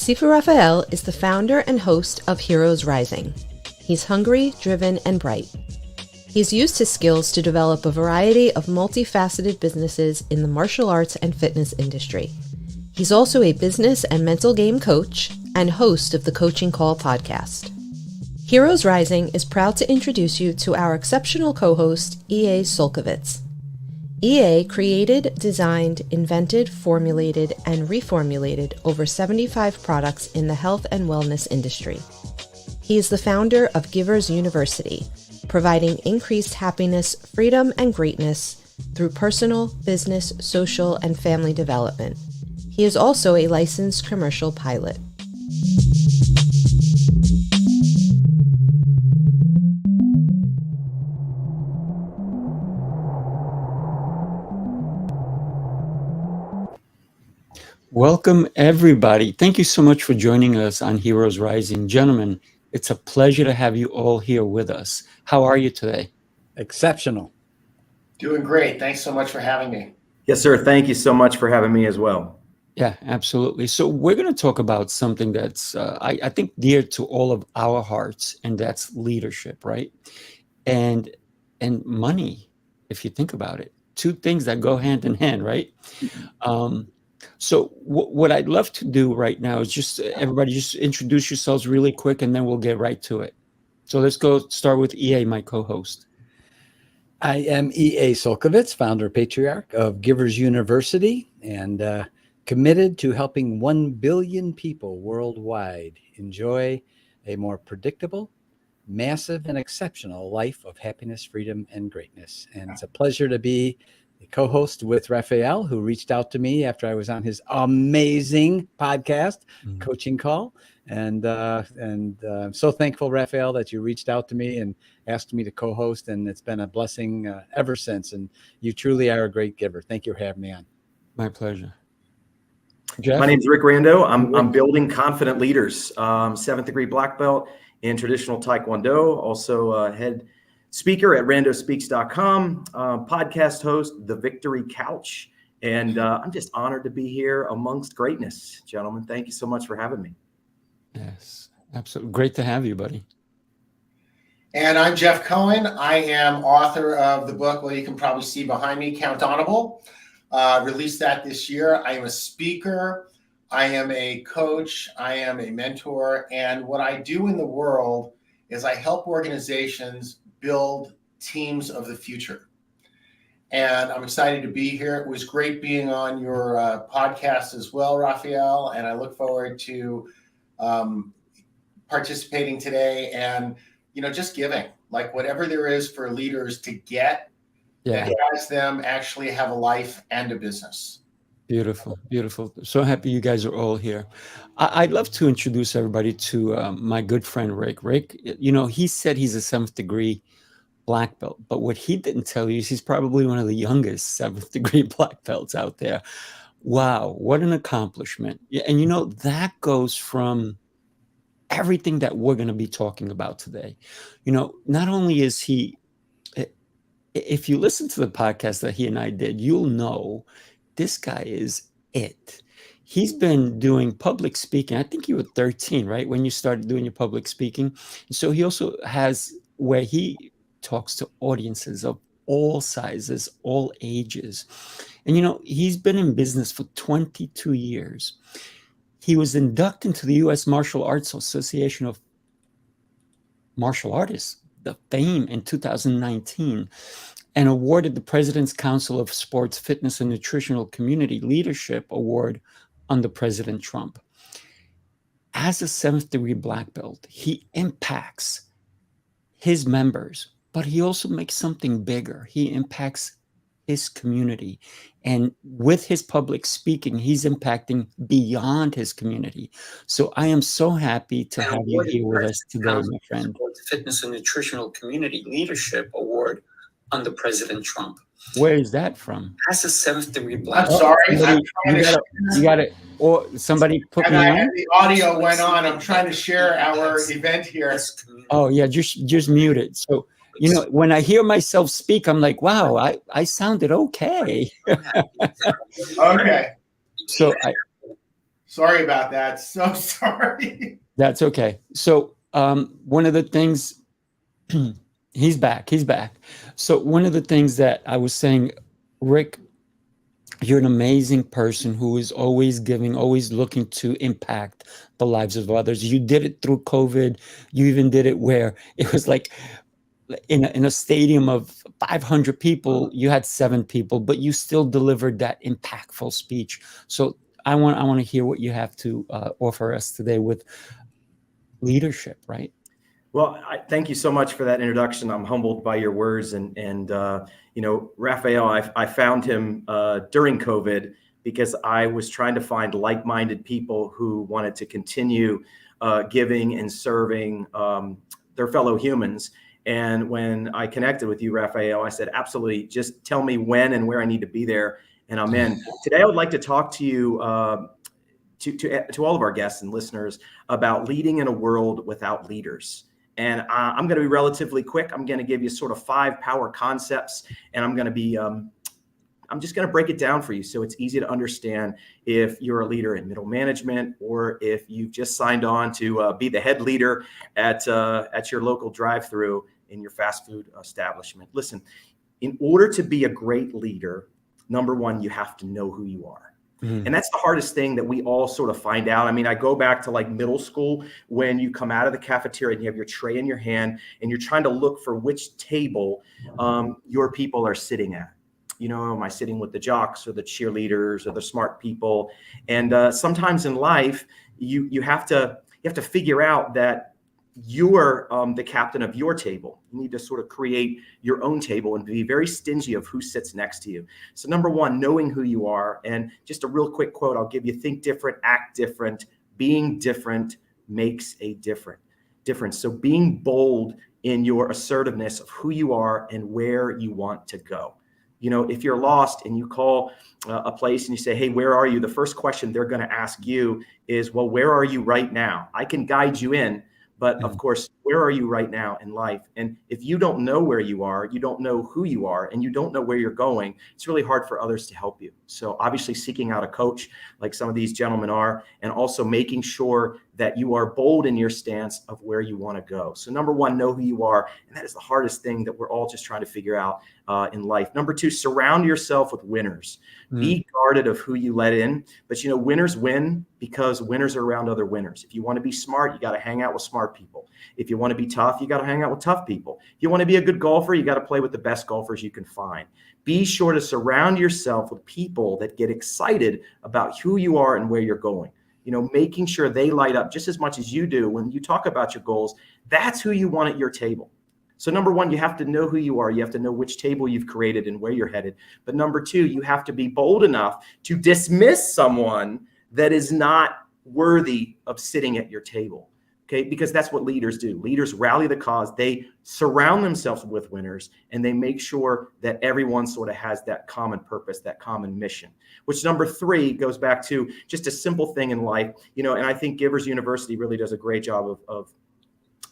Sifu Rafael is the founder and host of Heroes Rising. He's hungry, driven, and bright. He's used his skills to develop a variety of multifaceted businesses in the martial arts and fitness industry. He's also a business and mental game coach and host of the Coaching Call podcast. Heroes Rising is proud to introduce you to our exceptional co-host, EA Csolkovits. EA created, designed, invented, formulated, and reformulated over 75 products in the health and wellness industry. He is the founder of Givers University, providing increased happiness, freedom, and greatness through personal, business, social, and family development. He is also a licensed commercial pilot. Welcome, everybody. Thank you so much for joining us on Heroes Rising. Gentlemen, it's a pleasure to have you all here with us. How are you today? Exceptional. Doing great. Thanks so much for having me. Yes, sir. Thank you so much for having me as well. Yeah, absolutely. So we're going to talk about something that's, I think, dear to all of our hearts, and that's leadership, right? And money, if you think about it. Two things that go hand in hand, right? So what I'd love to do right now is just everybody just introduce yourselves really quick, and then we'll get right to it. So let's go start with EA, my co-host. I am EA Csolkovits, founder patriarch of Givers University, and committed to helping 1 billion people worldwide enjoy a more predictable, massive, and exceptional life of happiness, freedom, and greatness. And it's a pleasure to be the co-host with Rafael, who reached out to me after I was on his amazing podcast, Coaching Call. And I'm so thankful, Rafael, that you reached out to me and asked me to co-host. And it's been a blessing ever since. And you truly are a great giver. Thank you for having me on. My pleasure. Jeff? My name is Rick Rando. I'm building confident leaders. 7th degree black belt in traditional Taekwondo. Also head speaker at randospeaks.com, podcast host, The Victory Couch. And I'm just honored to be here amongst greatness, gentlemen. Thank you so much for having me. Yes, absolutely. Great to have you, buddy. And I'm Jeff Cohen. I am author of the book, well, you can probably see behind me, Countable. Released that this year. I am a speaker. I am a coach. I am a mentor. And what I do in the world is I help organizations build teams of the future. And I'm excited to be here. It was great being on your podcast as well, Rafael. And I look forward to participating today and, just giving, like whatever there is for leaders to get, that has them actually have a life and a business. Beautiful, beautiful. So happy you guys are all here. I'd love to introduce everybody to my good friend, Rick. Rick, he said he's a 7th degree black belt, but what he didn't tell you is he's probably one of the youngest 7th degree black belts out there. Wow, what an accomplishment. And that goes from everything that we're going to be talking about today. Not only is he, if you listen to the podcast that he and I did, you'll know this guy is it. He's been doing public speaking. I think you were 13, right, when you started doing your public speaking. So he also has where he talks to audiences of all sizes, all ages. And, he's been in business for 22 years. He was inducted into the U.S. Martial Arts Association of Martial Artists, the FAME, in 2019, and awarded the President's Council of Sports, Fitness, and Nutritional Community Leadership Award under President Trump. As a 7th degree black belt, he impacts his members, but he also makes something bigger. He impacts his community. And with his public speaking, he's impacting beyond his community. So I am so happy to have you here with us today, my friend. Fitness and Nutritional Community Leadership Award under President Trump. Where is that from? As a 7th degree black belt. I'm sorry. You got it. Or somebody put me on. The audio went on. I'm trying to share our event here. Oh, yeah, just mute it. So, when I hear myself speak, I'm like, wow, I sounded okay. Okay. So Sorry about that. So sorry. That's okay. So one of the things, he's back. So one of the things that I was saying, Rick, you're an amazing person who is always giving, always looking to impact the lives of others. You did it through COVID. You even did it where it was like in a stadium of 500 people, you had 7 people, but you still delivered that impactful speech. So I want to hear what you have to offer us today with leadership, right? Well, thank you so much for that introduction. I'm humbled by your words, and Rafael, I found him during COVID because I was trying to find like-minded people who wanted to continue giving and serving their fellow humans. And when I connected with you, Rafael, I said, absolutely, just tell me when and where I need to be there, and I'm in. Today, I would like to talk to you, to all of our guests and listeners, about leading in a world without leaders. And I'm going to be relatively quick. I'm going to give you sort of 5 power concepts, and I'm going to be, I'm just going to break it down for you so it's easy to understand if you're a leader in middle management or if you've just signed on to be the head leader at your local drive-through in your fast food establishment. Listen, in order to be a great leader, number one, you have to know who you are. And that's the hardest thing that we all sort of find out. I mean, I go back to like middle school when you come out of the cafeteria and you have your tray in your hand and you're trying to look for which table your people are sitting at. You know, am I sitting with the jocks or the cheerleaders or the smart people? And sometimes in life, you have to figure out that you're the captain of your table. You need to sort of create your own table and be very stingy of who sits next to you. So number one, knowing who you are. And just a real quick quote I'll give you: think different, act different. Being different makes a difference. So being bold in your assertiveness of who you are and where you want to go. You know, if you're lost and you call a place and you say, hey, where are you? The first question they're going to ask you is, well, where are you right now? I can guide you in. But of course, where are you right now in life? And if you don't know where you are, you don't know who you are, and you don't know where you're going, it's really hard for others to help you. So obviously seeking out a coach like some of these gentlemen are, and also making sure that you are bold in your stance of where you want to go. So number one, know who you are. And that is the hardest thing that we're all just trying to figure out in life. Number two, surround yourself with winners. Be guarded of who you let in. But, you know, winners win because winners are around other winners. If you want to be smart, you got to hang out with smart people. If you want to be tough, you got to hang out with tough people. If you want to be a good golfer, you got to play with the best golfers you can find. Be sure to surround yourself with people that get excited about who you are and where you're going. You know, making sure they light up just as much as you do when you talk about your goals. That's who you want at your table. So number one, you have to know who you are. You have to know which table you've created and where you're headed. But number two, you have to be bold enough to dismiss someone that is not worthy of sitting at your table. Okay, because that's what leaders do. Leaders rally the cause. They surround themselves with winners, and they make sure that everyone sort of has that common purpose, that common mission. Which number three goes back to just a simple thing in life, you know, and I think Givers University really does a great job of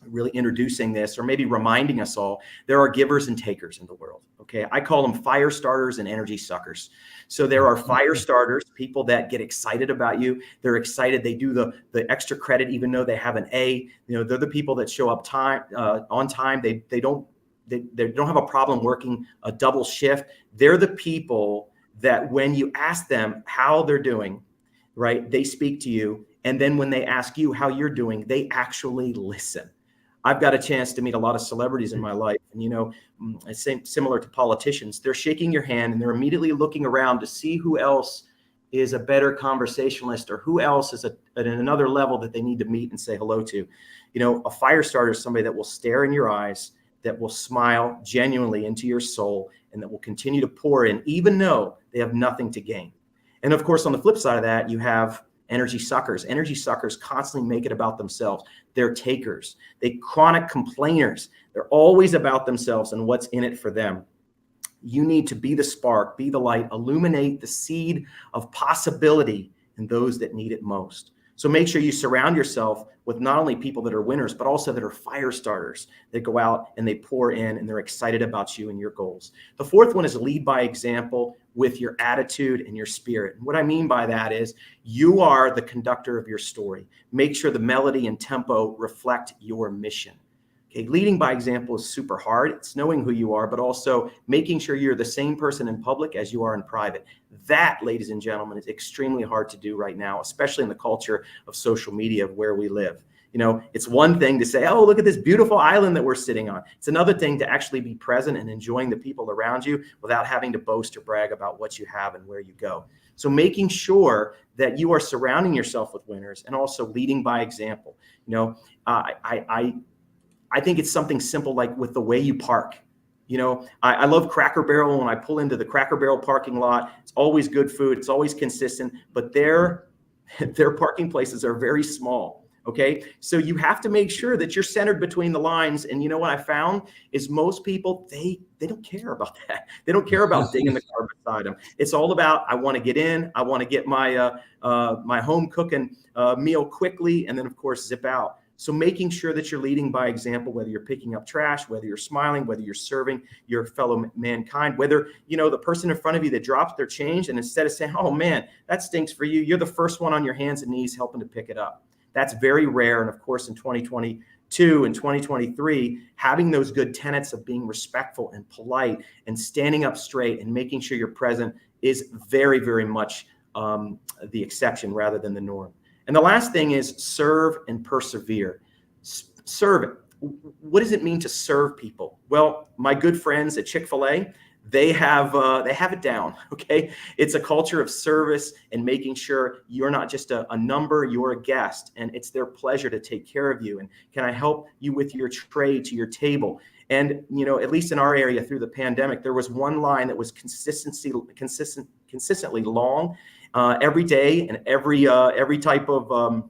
really introducing this, or maybe reminding us all, there are givers and takers in the world. Okay, I call them fire starters and energy suckers. So there are fire starters, people that get excited about you. They're excited. They do the extra credit even though they have an A. You know, they're the people that show up on time. They don't have a problem working a double shift. They're the people that when you ask them how they're doing, right, they speak to you. And then when they ask you how you're doing, they actually listen. I've got a chance to meet a lot of celebrities in my life. And, you know, it's similar to politicians. They're shaking your hand and they're immediately looking around to see who else is a better conversationalist or who else is at another level that they need to meet and say hello to. You know, a fire starter is somebody that will stare in your eyes, that will smile genuinely into your soul, and that will continue to pour in, even though they have nothing to gain. And of course, on the flip side of that, you have energy suckers. Energy suckers constantly make it about themselves. They're takers. They're chronic complainers. They're always about themselves and what's in it for them. You need to be the spark, be the light, illuminate the seed of possibility in those that need it most. So make sure you surround yourself with not only people that are winners, but also that are fire starters that go out and they pour in and they're excited about you and your goals. The fourth one is lead by example with your attitude and your spirit. And what I mean by that is you are the conductor of your story. Make sure the melody and tempo reflect your mission. Okay, leading by example is super hard. It's knowing who you are, but also making sure you're the same person in public as you are in private. That, ladies and gentlemen, is extremely hard to do right now, especially in the culture of social media of where we live. You know, it's one thing to say, oh, look at this beautiful island that we're sitting on. It's another thing to actually be present and enjoying the people around you without having to boast or brag about what you have and where you go. So making sure that you are surrounding yourself with winners and also leading by example. You know, I think it's something simple like with the way you park. You know, I love Cracker Barrel. When I pull into the Cracker Barrel parking lot, it's always good food. It's always consistent, but their parking places are very small. Okay. So you have to make sure that you're centered between the lines. And you know what I found is most people, they don't care about that. They don't care about digging the car beside them. It's all about, I want to get in. I want to get my, my home cooking meal quickly. And then of course, zip out. So making sure that you're leading by example, whether you're picking up trash, whether you're smiling, whether you're serving your fellow mankind, whether, you know, the person in front of you that drops their change and instead of saying, oh man, that stinks for you, you're the first one on your hands and knees helping to pick it up. That's very rare. And of course, in 2022 and 2023, having those good tenets of being respectful and polite and standing up straight and making sure you're present is very, very much the exception rather than the norm. And the last thing is serve and persevere. Serve it. What does it mean to serve people? Well, my good friends at Chick-fil-A, they have it down. Okay, it's a culture of service and making sure you're not just a number, you're a guest, and it's their pleasure to take care of you. And can I help you with your tray to your table? And you know, at least in our area through the pandemic, there was one line that was consistently long. Every day and every type of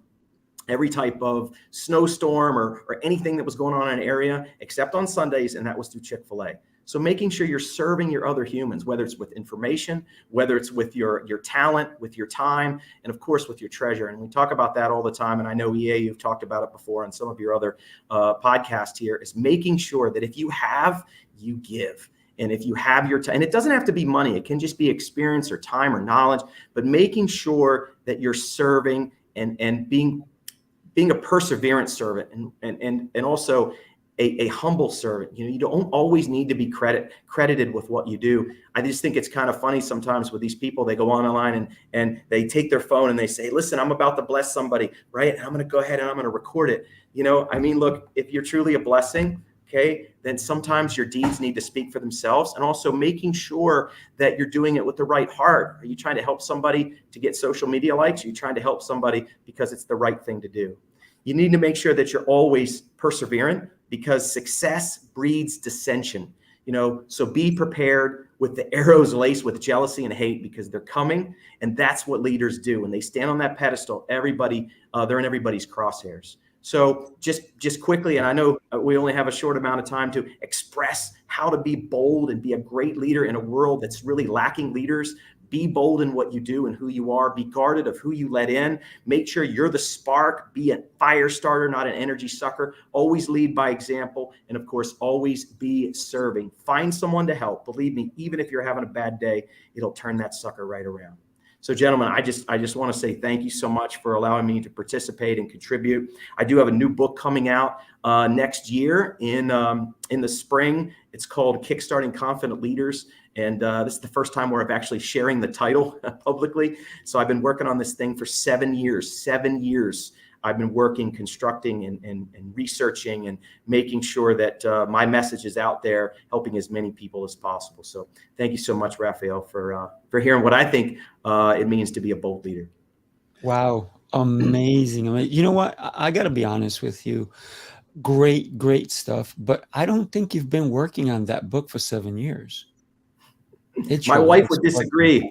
snowstorm or anything that was going on in an area, except on Sundays, and that was through Chick-fil-A. So making sure you're serving your other humans, whether it's with information, whether it's with your talent, with your time, and of course with your treasure. And we talk about that all the time. And I know EA, you've talked about it before on some of your other podcasts here, is making sure that if you have, you give. And if you have your time, and it doesn't have to be money, it can just be experience or time or knowledge, but making sure that you're serving and being a perseverant servant and also a humble servant. You know, you don't always need to be credited with what you do. I just think it's kind of funny sometimes with these people, they go online and they take their phone and they say, listen, I'm about to bless somebody, right? And I'm going to go ahead and I'm going to record it. You know, I mean, look, if you're truly a blessing, okay, then sometimes your deeds need to speak for themselves, and also making sure that you're doing it with the right heart. Are you trying to help somebody to get social media likes? Are you trying to help somebody because it's the right thing to do? You need to make sure that you're always perseverant because success breeds dissension. You know, so be prepared with the arrows laced with jealousy and hate because they're coming, and that's what leaders do. When they stand on that pedestal, everybody, they're in everybody's crosshairs. So just quickly, and I know we only have a short amount of time to express how to be bold and be a great leader in a world that's really lacking leaders. Be bold in what you do and who you are. Be guarded of who you let in. Make sure you're the spark. Be a fire starter, not an energy sucker. Always lead by example. And of course, always be serving. Find someone to help. Believe me, even if you're having a bad day, it'll turn that sucker right around. So gentlemen, I just want to say thank you so much for allowing me to participate and contribute. I do have a new book coming out next year in the spring. It's called Kickstarting Confident Leaders. And this is the first time where I'm actually sharing the title publicly. So I've been working on this thing for 7 years. 7 years I've been working, constructing and researching and making sure that my message is out there, helping as many people as possible. So thank you so much, Rafael, for hearing what I think it means to be a bold leader. Wow. Amazing. You know what? I got to be honest with you. Great stuff. But I don't think you've been working on that book for 7 years. My wife would disagree.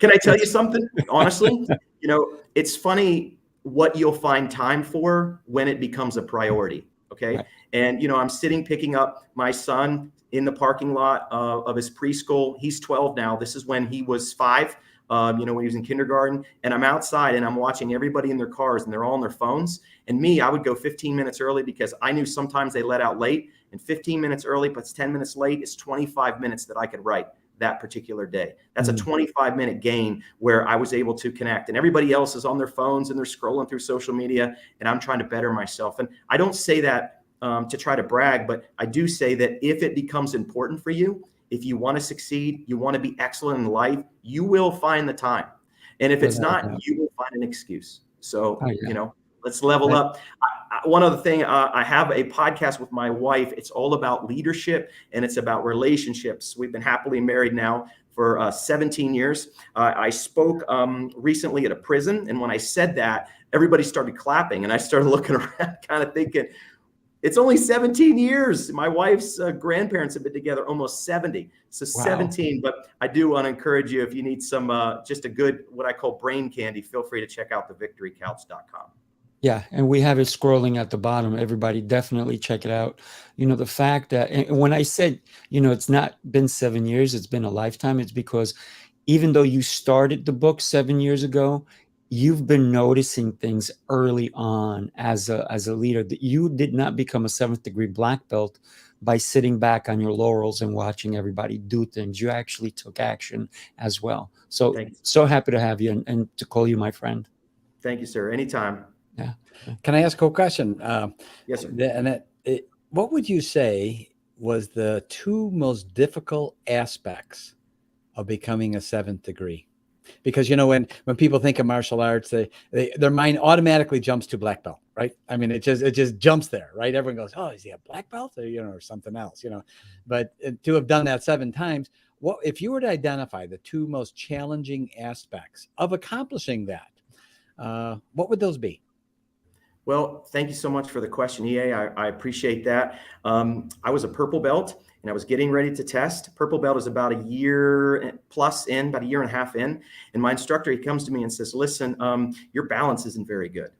Can I tell you something? Honestly, you know, it's funny what you'll find time for when it becomes a priority. Okay. Right. And, you know, I'm picking up my son in the parking lot of his preschool. He's 12 now. This is when he was 5. when he was in kindergarten, and I'm outside and I'm watching everybody in their cars and they're all on their phones. And me, I would go 15 minutes early because I knew sometimes they let out late, and 15 minutes early plus 10 minutes late is 25 minutes that I could write that particular day. That's a 25-minute gain where I was able to connect, and everybody else is on their phones and they're scrolling through social media, and I'm trying to better myself. And I don't say that to try to brag, but I do say that if it becomes important for you, if you want to succeed, you want to be excellent in life, you will find the time. And if it's not, you will find an excuse. So, let's level up. One other thing, I have a podcast with my wife. It's all about leadership and it's about relationships. We've been happily married now for 17 years. I spoke recently at a prison. And when I said that, everybody started clapping. And I started looking around kind of thinking, it's only 17 years. My wife's grandparents have been together almost 70. So 17, but I do want to encourage you, if you need some, just a good, what I call brain candy, feel free to check out thevictorycouch.com. Yeah, and we have it scrolling at the bottom. Everybody definitely check it out. The fact that, and when I said, it's not been 7 years, it's been a lifetime, it's because even though you started the book 7 years ago, you've been noticing things early on as a leader, that you did not become a 7th degree black belt by sitting back on your laurels and watching everybody do things. You actually took action as well. So, so happy to have you and to call you my friend. Thank you, sir. Anytime. Yeah. Can I ask a question? Yes, sir. What would you say was the 2 most difficult aspects of becoming a 7th degree? Because, when people think of martial arts, their mind automatically jumps to black belt, right? I mean, it just jumps there, right? Everyone goes, oh, is he a black belt or, or something else, but to have done that 7 times, what if you were to identify the 2 most challenging aspects of accomplishing that, what would those be? Well, thank you so much for the question, EA. I appreciate that. I was a purple belt and I was getting ready to test. Purple belt is about a year plus in, about a year and a half in. And my instructor, he comes to me and says, listen, your balance isn't very good.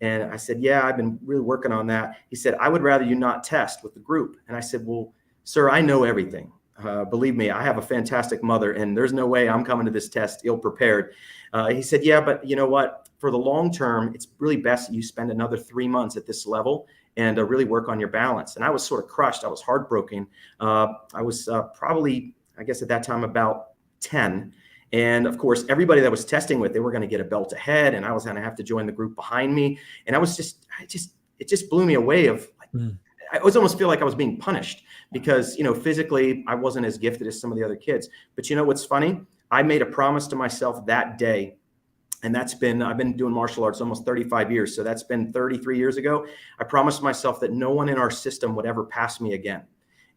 And I said, yeah, I've been really working on that. He said, I would rather you not test with the group. And I said, well, sir, I know everything. Believe me, I have a fantastic mother and there's no way I'm coming to this test ill prepared. He said, yeah, but you know what? For the long term, it's really best that you spend another 3 months at this level and really work on your balance. And I was sort of crushed. I was heartbroken. I was probably, I guess at that time, about 10. And of course, everybody that was testing with, they were going to get a belt ahead and I was going to have to join the group behind me. And it just blew me away of like, I was almost feel like I was being punished because, physically I wasn't as gifted as some of the other kids. But what's funny? I made a promise to myself that day. And I've been doing martial arts almost 35 years. So that's been 33 years ago. I promised myself that no one in our system would ever pass me again.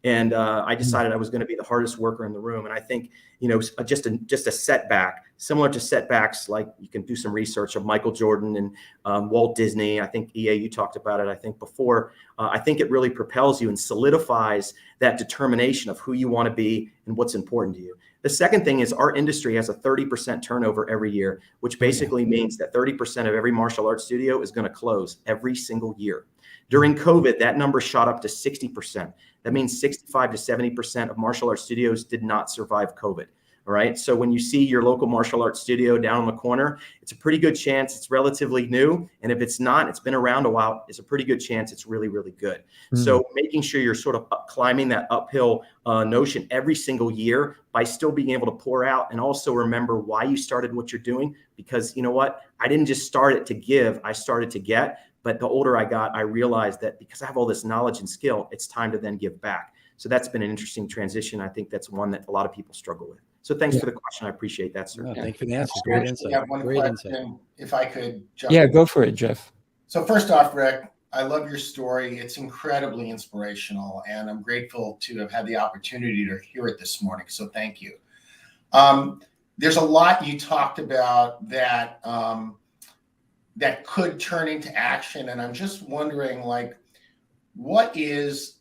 And I decided I was going to be the hardest worker in the room. And I think, just a setback, similar to setbacks, like you can do some research of Michael Jordan and Walt Disney. I think, EA, you talked about it, I think before. I think it really propels you and solidifies that determination of who you want to be and what's important to you. The second thing is our industry has a 30% turnover every year, which basically means that 30% of every martial arts studio is going to close every single year. During COVID, that number shot up to 60%. That means 65 to 70% of martial arts studios did not survive COVID. All right. So when you see your local martial arts studio down on the corner, it's a pretty good chance it's relatively new. And if it's not, it's been around a while, it's a pretty good chance it's really, really good. So making sure you're sort of climbing that uphill notion every single year by still being able to pour out and also remember why you started what you're doing. Because you know what? I didn't just start it to give, I started to get. But the older I got, I realized that because I have all this knowledge and skill, it's time to then give back. So that's been an interesting transition. I think that's one that a lot of people struggle with. So thanks for the question. I appreciate that, sir. Thank you for the answer. Great insight. I have one question, if I could jump Yeah, in. go for it, Jeff. So first off, Rick, I love your story. It's incredibly inspirational, and I'm grateful to have had the opportunity to hear it this morning. So thank you. There's a lot you talked about that that could turn into action, and I'm just wondering, like, what is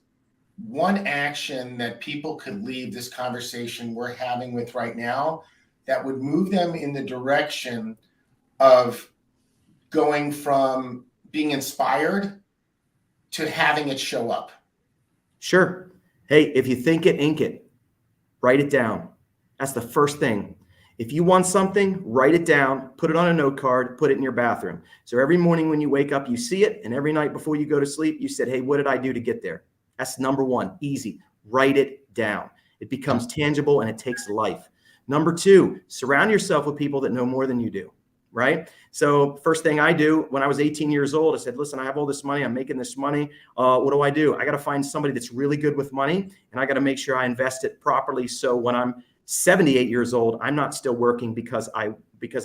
one action that people could leave this conversation we're having with right now that would move them in the direction of going from being inspired to having it show up? Sure. Hey, if you think it, ink it. Write it down. That's the first thing. If you want something, write it down, put it on a note card, put it in your bathroom. So every morning when you wake up, you see it. And every night before you go to sleep, you said, hey, what did I do to get there? That's number one, easy. Write it down. It becomes tangible and it takes life. Number two, surround yourself with people that know more than you do, right? So first thing I do when I was 18 years old, I said, listen, I have all this money. I'm making this money. What do? I got to find somebody that's really good with money, and I got to make sure I invest it properly. So when I'm 78 years old, I'm not still working because I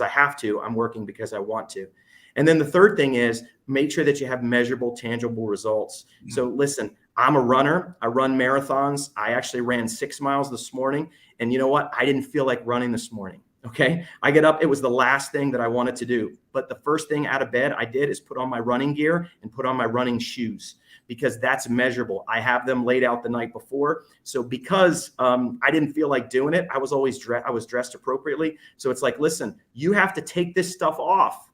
have to. I'm working because I want to. And then the third thing is make sure that you have measurable, tangible results. So listen, I'm a runner. I run marathons. I actually ran 6 miles this morning. And you know what? I didn't feel like running this morning. Okay. I get up. It was the last thing that I wanted to do. But the first thing out of bed I did is put on my running gear and put on my running shoes, because that's measurable. I have them laid out the night before. So because I didn't feel like doing it, I was dressed appropriately. So it's like, listen, you have to take this stuff off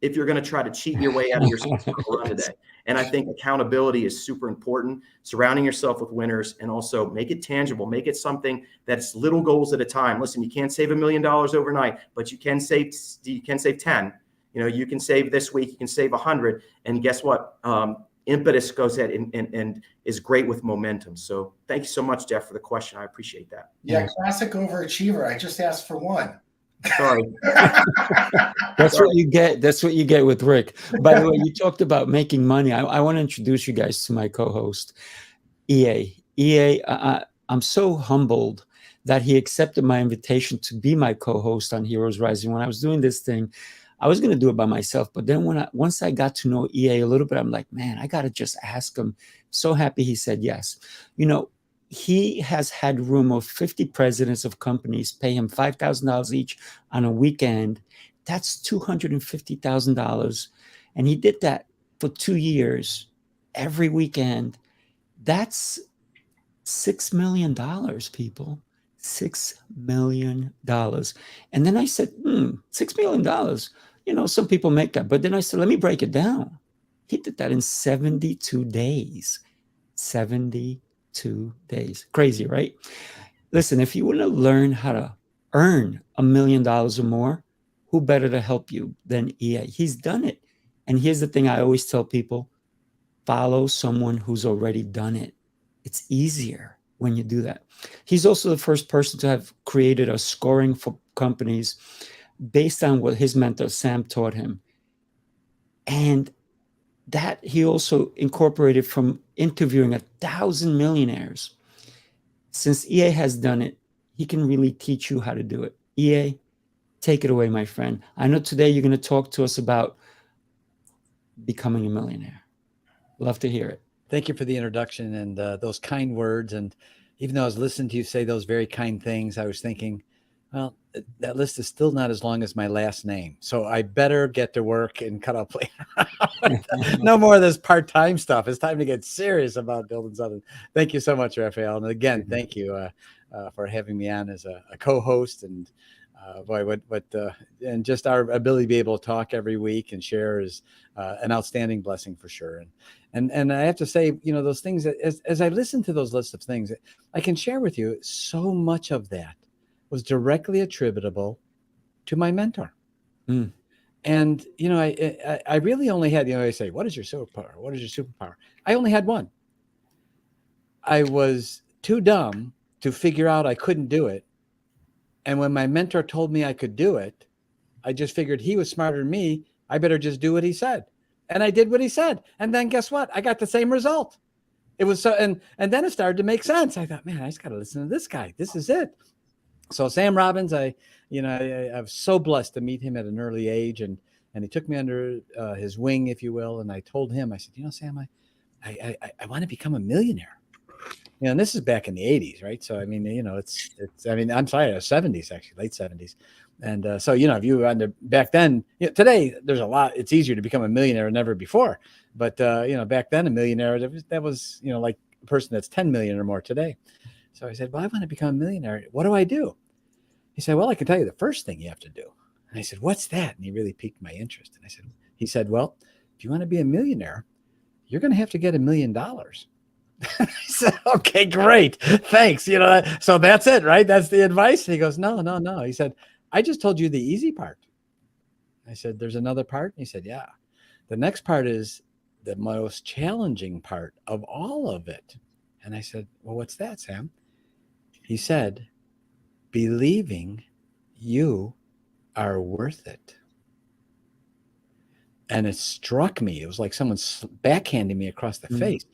if you're going to try to cheat your way out of your successful run today. And I think accountability is super important. Surrounding yourself with winners, and also make it tangible. Make it something that's little goals at a time. Listen, you can't save $1 million overnight, but you can save 10. You know, you can save this week, you can save 100. And guess what? Impetus goes ahead and is great with momentum. So thank you so much, Jeff, for the question. I appreciate that. Yeah, classic overachiever. I just asked for one. Sorry. That's what you get. That's what you get with Rick. By the way, you talked about making money. I want to introduce you guys to my co-host, EA. I'm so humbled that he accepted my invitation to be my co-host on Heroes Rising. When I was doing this thing, I was going to do it by myself. But then once I got to know EA a little bit, I'm like, man, I got to just ask him. So happy he said yes. You know, he has had room of 50 presidents of companies pay him $5,000 each on a weekend. That's $250,000. And he did that for 2 years, every weekend. That's $6 million, people. $6 million. And then I said, $6 million. You know, some people make that. But then I said, let me break it down. He did that in 72 days. 72 days. Crazy, right? Listen, if you want to learn how to earn $1 million or more, who better to help you than EA? He's done it. And here's the thing I always tell people, follow someone who's already done it. It's easier when you do that. He's also the first person to have created a scoring for companies based on what his mentor Sam taught him. And that he also incorporated from interviewing 1,000 millionaires. Since EA has done it, he can really teach you how to do it. EA, take it away, my friend. I know today you're going to talk to us about becoming a millionaire. Love to hear it. Thank you for the introduction and those kind words. And even though I was listening to you say those very kind things, I was thinking, well, that list is still not as long as my last name. So I better get to work and cut out play. No more of this part-time stuff. It's time to get serious about building something. Thank you so much, Rafael. And again, thank you for having me on as a co-host. And and just our ability to be able to talk every week and share is an outstanding blessing for sure. And I have to say, you know, those things, as I listen to those lists of things, I can share with you, so much of that was directly attributable to my mentor. And, you know, I really only had, you know, I say, what is your superpower? What is your superpower? I only had one. I was too dumb to figure out I couldn't do it. And when my mentor told me I could do it, I just figured he was smarter than me. I better just do what he said. And I did what he said. And then guess what? I got the same result. It was so, and then it started to make sense. I thought, man, I just got to listen to this guy. This is it. So Sam Robbins, I was so blessed to meet him at an early age, and he took me under his wing, if you will. And I told him, I said, you know, Sam, I want to become a millionaire. You know, and this is back in the 80s, right? So, I mean, you know, I'm sorry, 70s, actually, late 70s. And so, you know, if you were back then, you know, today there's a lot, it's easier to become a millionaire than ever before. But, you know, back then a millionaire, that was, you know, like a person that's 10 million or more today. So I said, well, I want to become a millionaire. What do I do? He said, well, I can tell you the first thing you have to do. And I said, what's that? And he really piqued my interest. And he said, well, if you want to be a millionaire, you're going to have to get $1 million. I said, okay, great. Thanks. You know, so that's it, right? That's the advice. And he goes, no. He said, I just told you the easy part. I said, there's another part. And he said, yeah. The next part is the most challenging part of all of it. And I said, well, what's that, Sam? He said, believing you are worth it. And it struck me. It was like someone backhanding me across the face.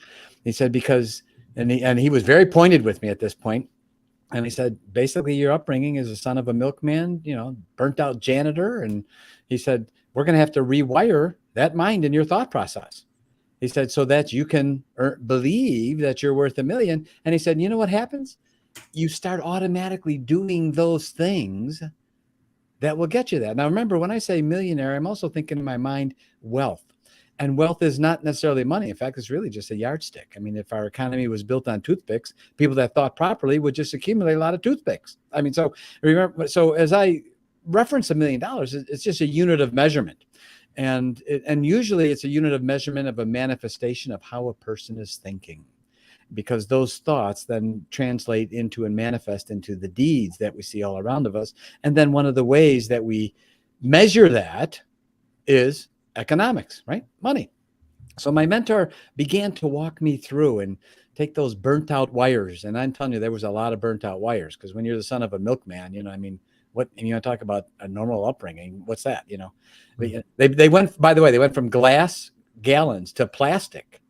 He said, because, and he was very pointed with me at this point. And he said, basically, your upbringing is a son of a milkman, burnt out janitor. And he said, we're going to have to rewire that mind in your thought process. He said, so that you can believe that you're worth $1 million. And he said, you know what happens? You start automatically doing those things that will get you that. Now, remember, when I say millionaire, I'm also thinking in my mind wealth. And wealth is not necessarily money. In fact, it's really just a yardstick. I mean, if our economy was built on toothpicks, people that thought properly would just accumulate a lot of toothpicks. I mean, so remember, so as I reference $1 million, it's just a unit of measurement. And usually it's a unit of measurement of a manifestation of how a person is thinking, because those thoughts then translate into and manifest into the deeds that we see all around of us. And then one of the ways that we measure that is economics, right? Money. So my mentor began to walk me through and take those burnt out wires. And I'm telling you, there was a lot of burnt out wires, because when you're the son of a milkman, I mean, what, and you want to talk about a normal upbringing, what's that, They went, by the way, they went from glass gallons to plastic,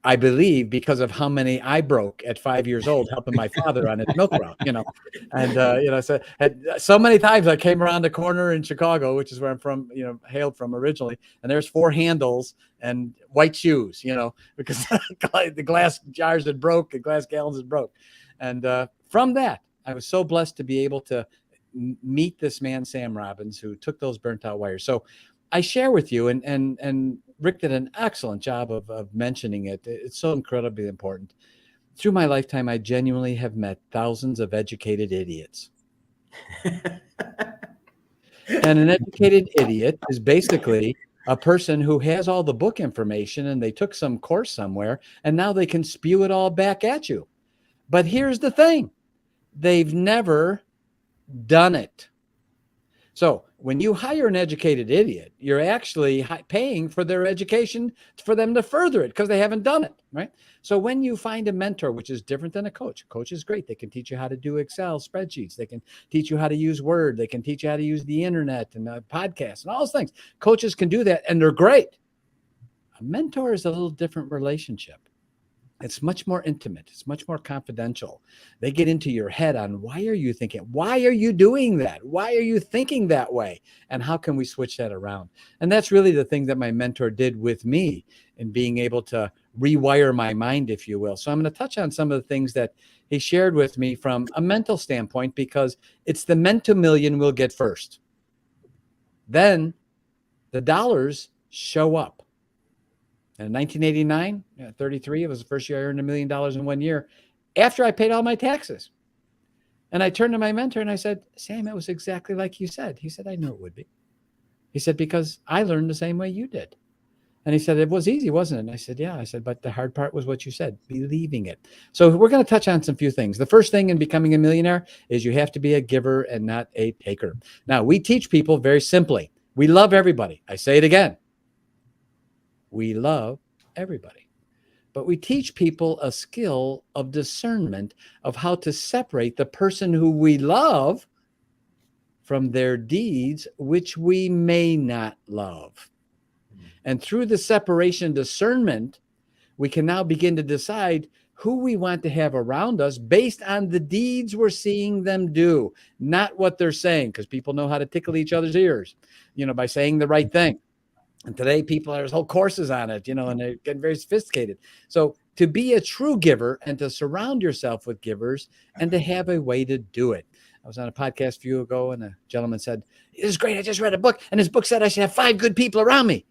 I believe, because of how many I broke at 5 years old, helping my father on his milk route, and, so many times I came around the corner in Chicago, which is where I'm from, hailed from originally. And there's 4 handles and white shoes, because the glass jars had broke, the glass gallons had broke. And from that, I was so blessed to be able to meet this man, Sam Robbins, who took those burnt out wires. So I share with you, and Rick did an excellent job of mentioning it. It's so incredibly important. Through my lifetime, I genuinely have met thousands of educated idiots. And an educated idiot is basically a person who has all the book information and they took some course somewhere and now they can spew it all back at you. But here's the thing. They've never done it. So when you hire an educated idiot, you're actually paying for their education for them to further it, because they haven't done it, right? So when you find a mentor, which is different than a coach is great. They can teach you how to do Excel spreadsheets. They can teach you how to use Word. They can teach you how to use the internet and podcasts and all those things. Coaches can do that, and they're great. A mentor is a little different relationship. It's much more intimate. It's much more confidential. They get into your head on, why are you thinking? Why are you doing that? Why are you thinking that way? And how can we switch that around? And that's really the thing that my mentor did with me in being able to rewire my mind, if you will. So I'm going to touch on some of the things that he shared with me from a mental standpoint, because it's the mental million we'll get first. Then the dollars show up. And in 1989, 33, it was the first year I earned $1 million in 1 year after I paid all my taxes. And I turned to my mentor and I said, Sam, it was exactly like you said. He said, I knew it would be. He said, because I learned the same way you did. And he said, it was easy, wasn't it? And I said, yeah. I said, but the hard part was what you said, believing it. So we're going to touch on some few things. The first thing in becoming a millionaire is you have to be a giver and not a taker. Now, we teach people very simply. We love everybody. I say it again. We love everybody, but we teach people a skill of discernment of how to separate the person who we love from their deeds, which we may not love. And through the separation discernment, we can now begin to decide who we want to have around us based on the deeds we're seeing them do, not what they're saying, because people know how to tickle each other's ears, by saying the right thing. And today there's whole courses on it, and they're getting very sophisticated. So to be a true giver and to surround yourself with givers and to have a way to do it. I was on a podcast a few ago and a gentleman said, this is great. I just read a book and this book said I should have 5 good people around me.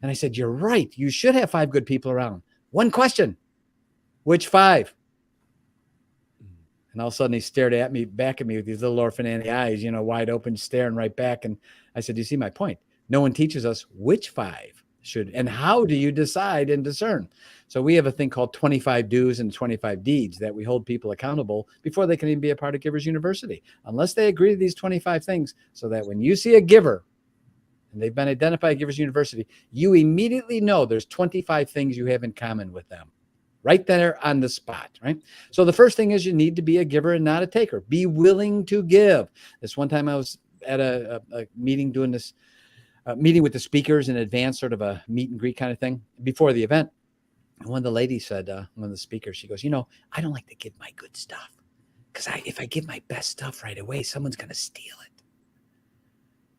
And I said, you're right. You should have 5 good people around. One question, which 5? And all of a sudden he stared back at me with these little orphan Annie eyes, wide open, staring right back. And I said, you see my point? No one teaches us which 5. should, and how do you decide and discern? So we have a thing called 25 do's and 25 deeds that we hold people accountable before they can even be a part of Givers University, unless they agree to these 25 things, so that when you see a giver and they've been identified at Givers University, you immediately know there's 25 things you have in common with them right there on the spot, right? So the first thing is you need to be a giver and not a taker. Be willing to give. This one time I was at a meeting doing this meeting with the speakers in advance, sort of a meet and greet kind of thing before the event. And one of the ladies said, one of the speakers, she goes, you know, I don't like to give my good stuff because if I give my best stuff right away, someone's going to steal it.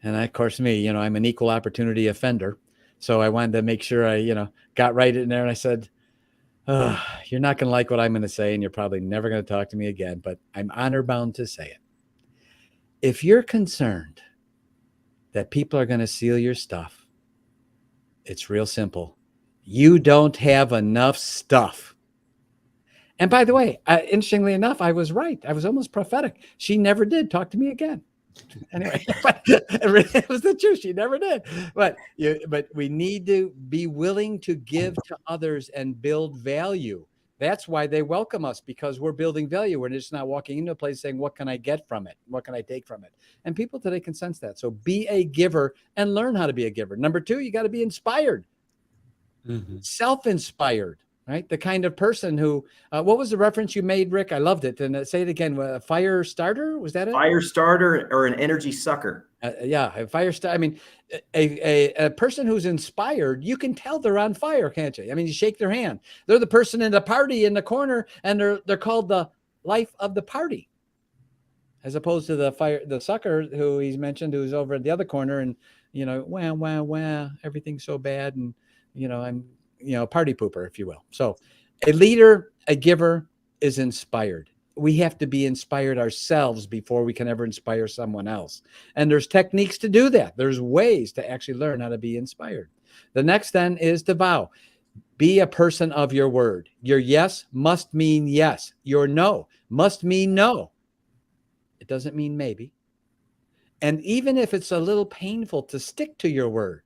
And of course, me, you know, I'm an equal opportunity offender. So I wanted to make sure I, you know, got right in there. And I said, you're not going to like what I'm going to say, and you're probably never going to talk to me again, but I'm honor bound to say it. If you're concerned that people are going to steal your stuff, it's real simple. You don't have enough stuff. And by the way, interestingly enough, I was right. I was almost prophetic. She never did talk to me again. Anyway, but it was the truth. She never did. But we need to be willing to give to others and build value. That's why they welcome us, because we're building value. We're just not walking into a place saying, what can I get from it? What can I take from it? And people today can sense that. So be a giver and learn how to be a giver. Number two, you got to be inspired, self-inspired, right? The kind of person who, what was the reference you made, Rick? I loved it. And say it again, a fire starter, was that it? Fire starter or an energy sucker. Yeah, a fire starter. I mean, a person who's inspired, you can tell they're on fire, can't you? I mean, you shake their hand. They're the person in the party in the corner, and they're called the life of the party, as opposed to the sucker who he's mentioned, who's over at the other corner, and you know, wah, everything's so bad, and you know, I'm party pooper, if you will. So, a leader, a giver, is inspired. We have to be inspired ourselves before we can ever inspire someone else. And there's techniques to do that. There's ways to actually learn how to be inspired. The next then is to vow. Be a person of your word. Your yes must mean yes. Your no must mean no. It doesn't mean maybe. And even if it's a little painful to stick to your word,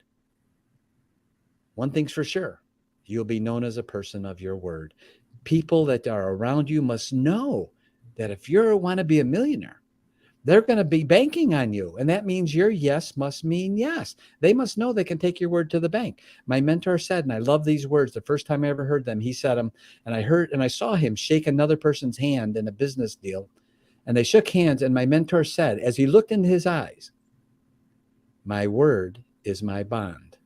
one thing's for sure, you'll be known as a person of your word. People that are around you must know that if you want to be a millionaire, they're going to be banking on you. And that means your yes must mean yes. They must know they can take your word to the bank. My mentor said, and I love these words, the first time I ever heard them, he said them, and I saw him shake another person's hand in a business deal. And they shook hands, and my mentor said, as he looked into his eyes, my word is my bond.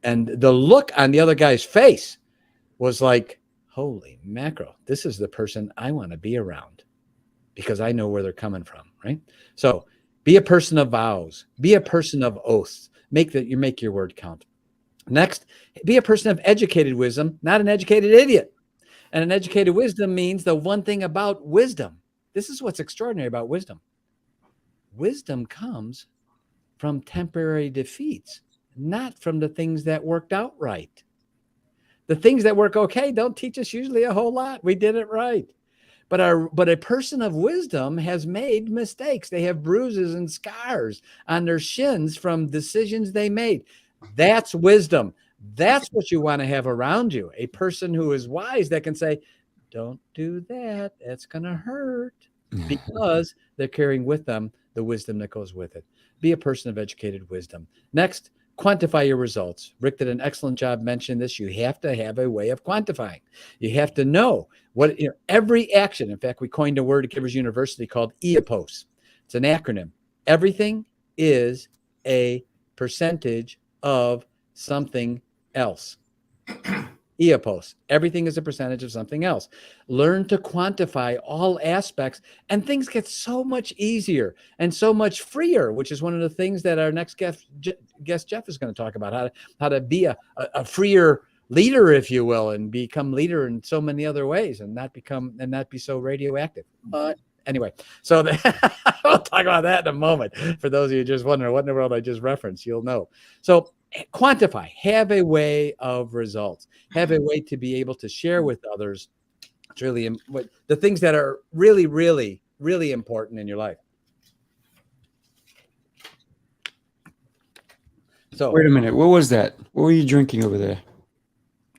And the look on the other guy's face was like, holy mackerel, this is the person I want to be around, because I know where they're coming from, right? So be a person of vows, be a person of oaths, make your word count. Next, be a person of educated wisdom, not an educated idiot. And an educated wisdom means the one thing about wisdom. This is what's extraordinary about wisdom. Wisdom comes from temporary defeats, not from the things that worked out right. The things that work okay don't teach us usually a whole lot. We did it right. But a person of wisdom has made mistakes. They have bruises and scars on their shins from decisions they made. That's wisdom. That's what you want to have around you. A person who is wise that can say, don't do that. That's going to hurt, because they're carrying with them the wisdom that goes with it. Be a person of educated wisdom. Next, quantify your results. Rick did an excellent job mentioning this. You have to have a way of quantifying. You have to know what every action. In fact, we coined a word at Givers University called EAPOS. It's an acronym. Everything is a percentage of something else. EAPOS. Everything is a percentage of something else. Learn to quantify all aspects, and things get so much easier and so much freer, which is one of the things that our next guest Jeff is going to talk about, how to be a freer leader, if you will, and become leader in so many other ways, and not be so radioactive. But anyway, so we'll talk about that in a moment. For those of you just wondering what in the world I just referenced, you'll know. So quantify, have a way of results, have a way to be able to share with others. It's really the things that are really, really, really important in your life. So Wait a minute. What was that? What were you drinking over there?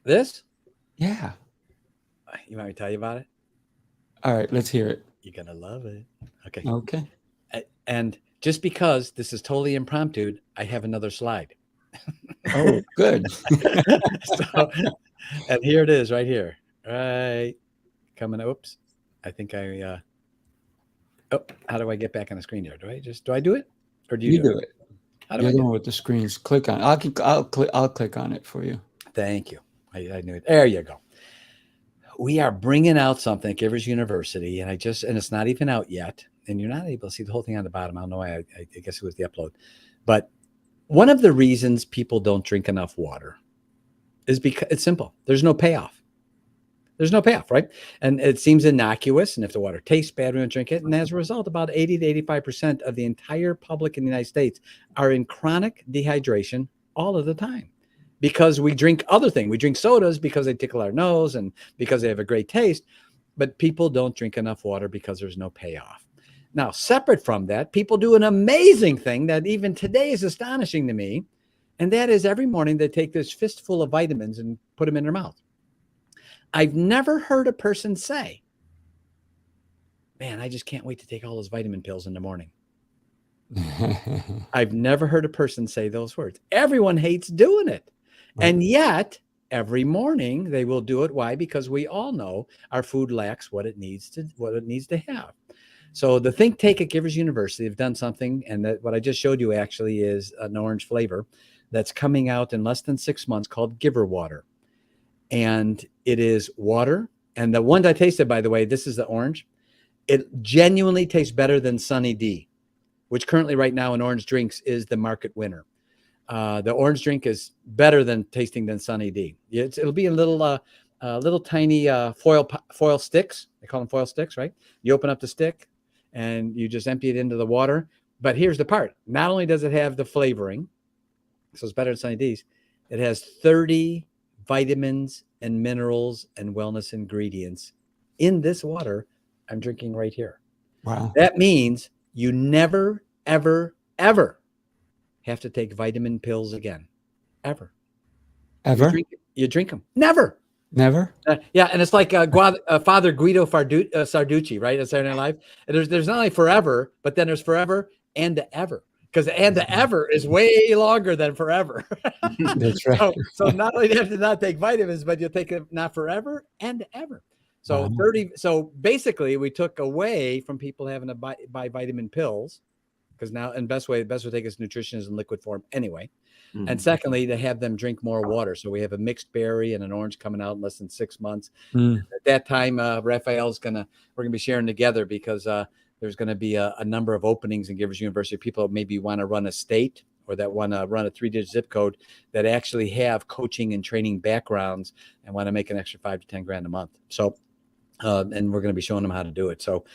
this, Yeah. you want me to tell you about it? All right. Let's hear it. You're going to love it. Okay. Okay. And just because this is totally impromptu, I have another slide. Oh, good. So, and here it is right here. Right. Coming. Oops. I think how do I get back on the screen here? Do I do it? Or do You do do it? it. How do You're I the do one it? with the screens. Click on. I'll click on it for you. Thank you. I knew it. There you go. We are bringing out something at Givers University, and it's not even out yet. And you're not able to see the whole thing on the bottom. I don't know why. I guess it was the upload. But one of the reasons people don't drink enough water is because it's simple. There's no payoff. There's no payoff, right? And it seems innocuous. And if the water tastes bad, we don't drink it. And as a result, about 80 to 85% of the entire public in the United States are in chronic dehydration all of the time because we drink other things. We drink sodas because they tickle our nose and because they have a great taste. But people don't drink enough water because there's no payoff. Now, separate from that, people do an amazing thing that even today is astonishing to me. And that is every morning they take this fistful of vitamins and put them in their mouth. I've never heard a person say, man, I just can't wait to take all those vitamin pills in the morning. I've never heard a person say those words. Everyone hates doing it. Right. And yet every morning they will do it. Why? Because we all know our food lacks what it needs to have. So the think tank at Givers University have done something. And that what I just showed you actually is an orange flavor that's coming out in less than 6 months called Giver Water. And it is water. And the one I tasted, by the way, this is the orange. It genuinely tastes better than Sunny D, which currently right now in orange drinks is the market winner. The orange drink is better than Sunny D. It'll be a little tiny foil sticks. They call them foil sticks, right? You open up the stick and you just empty it into the water. But here's the part. Not only does it have the flavoring, so it's better than Sunny D's, it has 30 vitamins and minerals and wellness ingredients in this water I'm drinking right here. Wow. That means you never, ever, ever have to take vitamin pills again. Ever. Ever? You drink them. Never. Never? Yeah, and it's like Father Guido Sarducci, right? At Saturday Night Live. And there's not only forever, but then there's forever and to ever. Because and to ever is way longer than forever. That's right. So not only do you have to not take vitamins, but you'll take it not forever and ever. So Wow. So basically we took away from people having to buy vitamin pills, because now and best way to take is nutrition is in liquid form anyway. Mm-hmm. And secondly, to have them drink more water. So we have a mixed berry and an orange coming out in less than 6 months. At that time, Rafael's we're gonna be sharing together because there's going to be a number of openings in Givers University. People maybe want to run a state or that want to run a 3-digit zip code that actually have coaching and training backgrounds and want to make an extra $5 to $10 a month. So, and we're going to be showing them how to do it. So,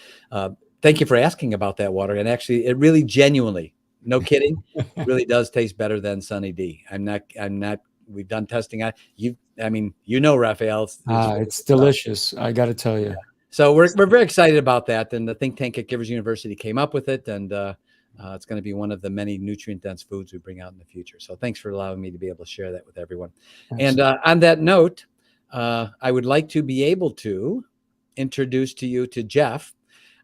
thank you for asking about that water. And actually, it really genuinely, no kidding, really does taste better than Sunny D. I'm not. We've done testing on you. I mean, Rafael. It's delicious. I got to tell you. So we're very excited about that. And the think tank at Givers University came up with it. And it's going to be one of the many nutrient-dense foods we bring out in the future. So thanks for allowing me to be able to share that with everyone. Absolutely. And on that note, I would like to be able to introduce to you to Jeff.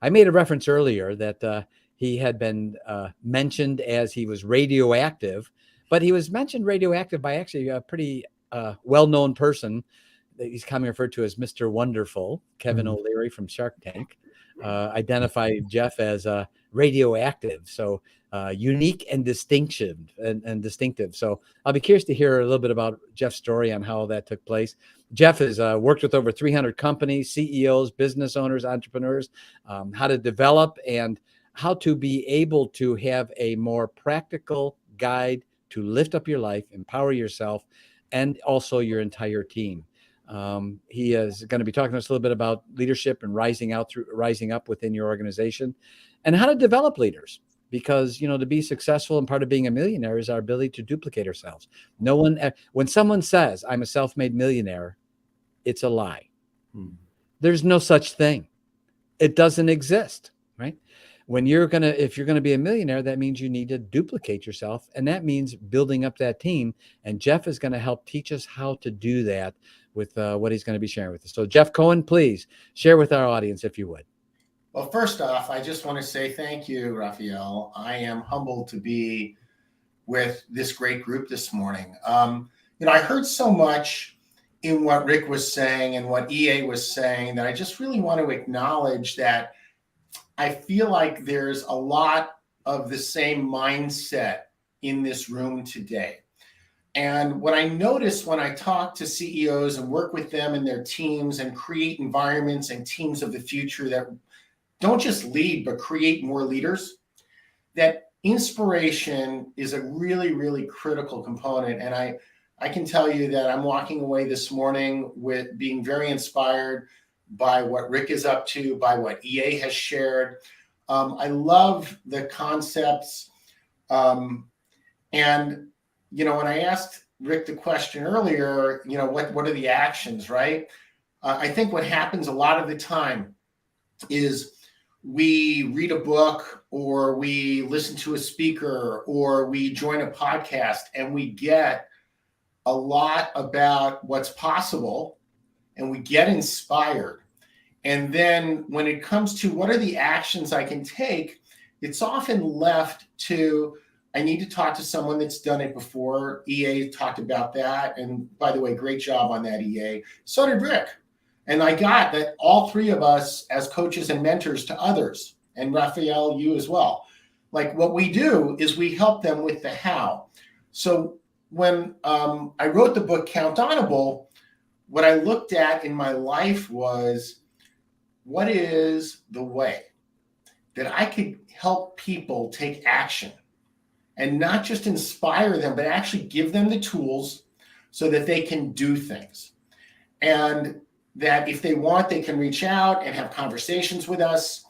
I made a reference earlier that he had been mentioned as he was radioactive, but he was mentioned radioactive by actually a pretty well-known person. He's commonly referred to as Mr. Wonderful. Kevin O'Leary from Shark Tank identified Jeff as radioactive, so unique and distinctive. So I'll be curious to hear a little bit about Jeff's story on how that took place. Jeff has worked with over 300 companies, CEOs, business owners, entrepreneurs, how to develop and how to be able to have a more practical guide to lift up your life, empower yourself, and also your entire team. He is going to be talking to us a little bit about leadership and rising up within your organization and how to develop leaders, because, to be successful and part of being a millionaire is our ability to duplicate ourselves. When someone says I'm a self-made millionaire, it's a lie. There's no such thing. It doesn't exist, right? if you're gonna be a millionaire, that means you need to duplicate yourself, and that means building up that team. And Jeff is going to help teach us how to do that with what he's going to be sharing with us. So Jeff Cohen, please share with our audience if you would. Well, first off, I just want to say thank you, Rafael. I am humbled to be with this great group this morning. I heard so much in what Rick was saying and what EA was saying that I just really want to acknowledge that I feel like there's a lot of the same mindset in this room today. And what I notice when I talk to CEOs and work with them and their teams and create environments and teams of the future that don't just lead, but create more leaders, that inspiration is a really, really critical component. And I can tell you that I'm walking away this morning with being very inspired by what Rick is up to, by what EA has shared. I love the concepts. And, when I asked Rick the question earlier, what are the actions, right? I think what happens a lot of the time is we read a book or we listen to a speaker or we join a podcast and we get a lot about what's possible and we get inspired. And then when it comes to what are the actions I can take, it's often left to, I need to talk to someone that's done it before. EA talked about that. And by the way, great job on that, EA. So did Rick. And I got that all three of us as coaches and mentors to others, and Rafael, you as well. Like what we do is we help them with the how. So when I wrote the book Countable, what I looked at in my life was, what is the way that I could help people take action and not just inspire them, but actually give them the tools so that they can do things. And that if they want, they can reach out and have conversations with us,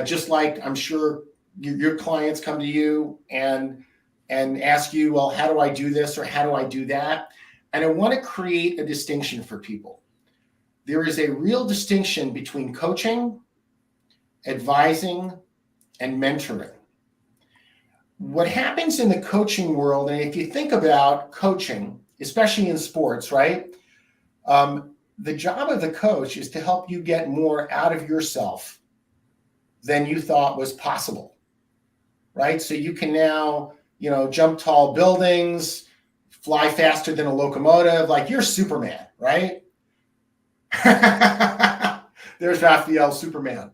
just like I'm sure your clients come to you and ask you, well, how do I do this or how do I do that? And I want to create a distinction for people. There is a real distinction between coaching, advising, and mentoring. What happens in the coaching world, and if you think about coaching, especially in sports, right? The job of the coach is to help you get more out of yourself than you thought was possible, right? So you can now, jump tall buildings, fly faster than a locomotive, like you're Superman, right? There's Rafael, Superman.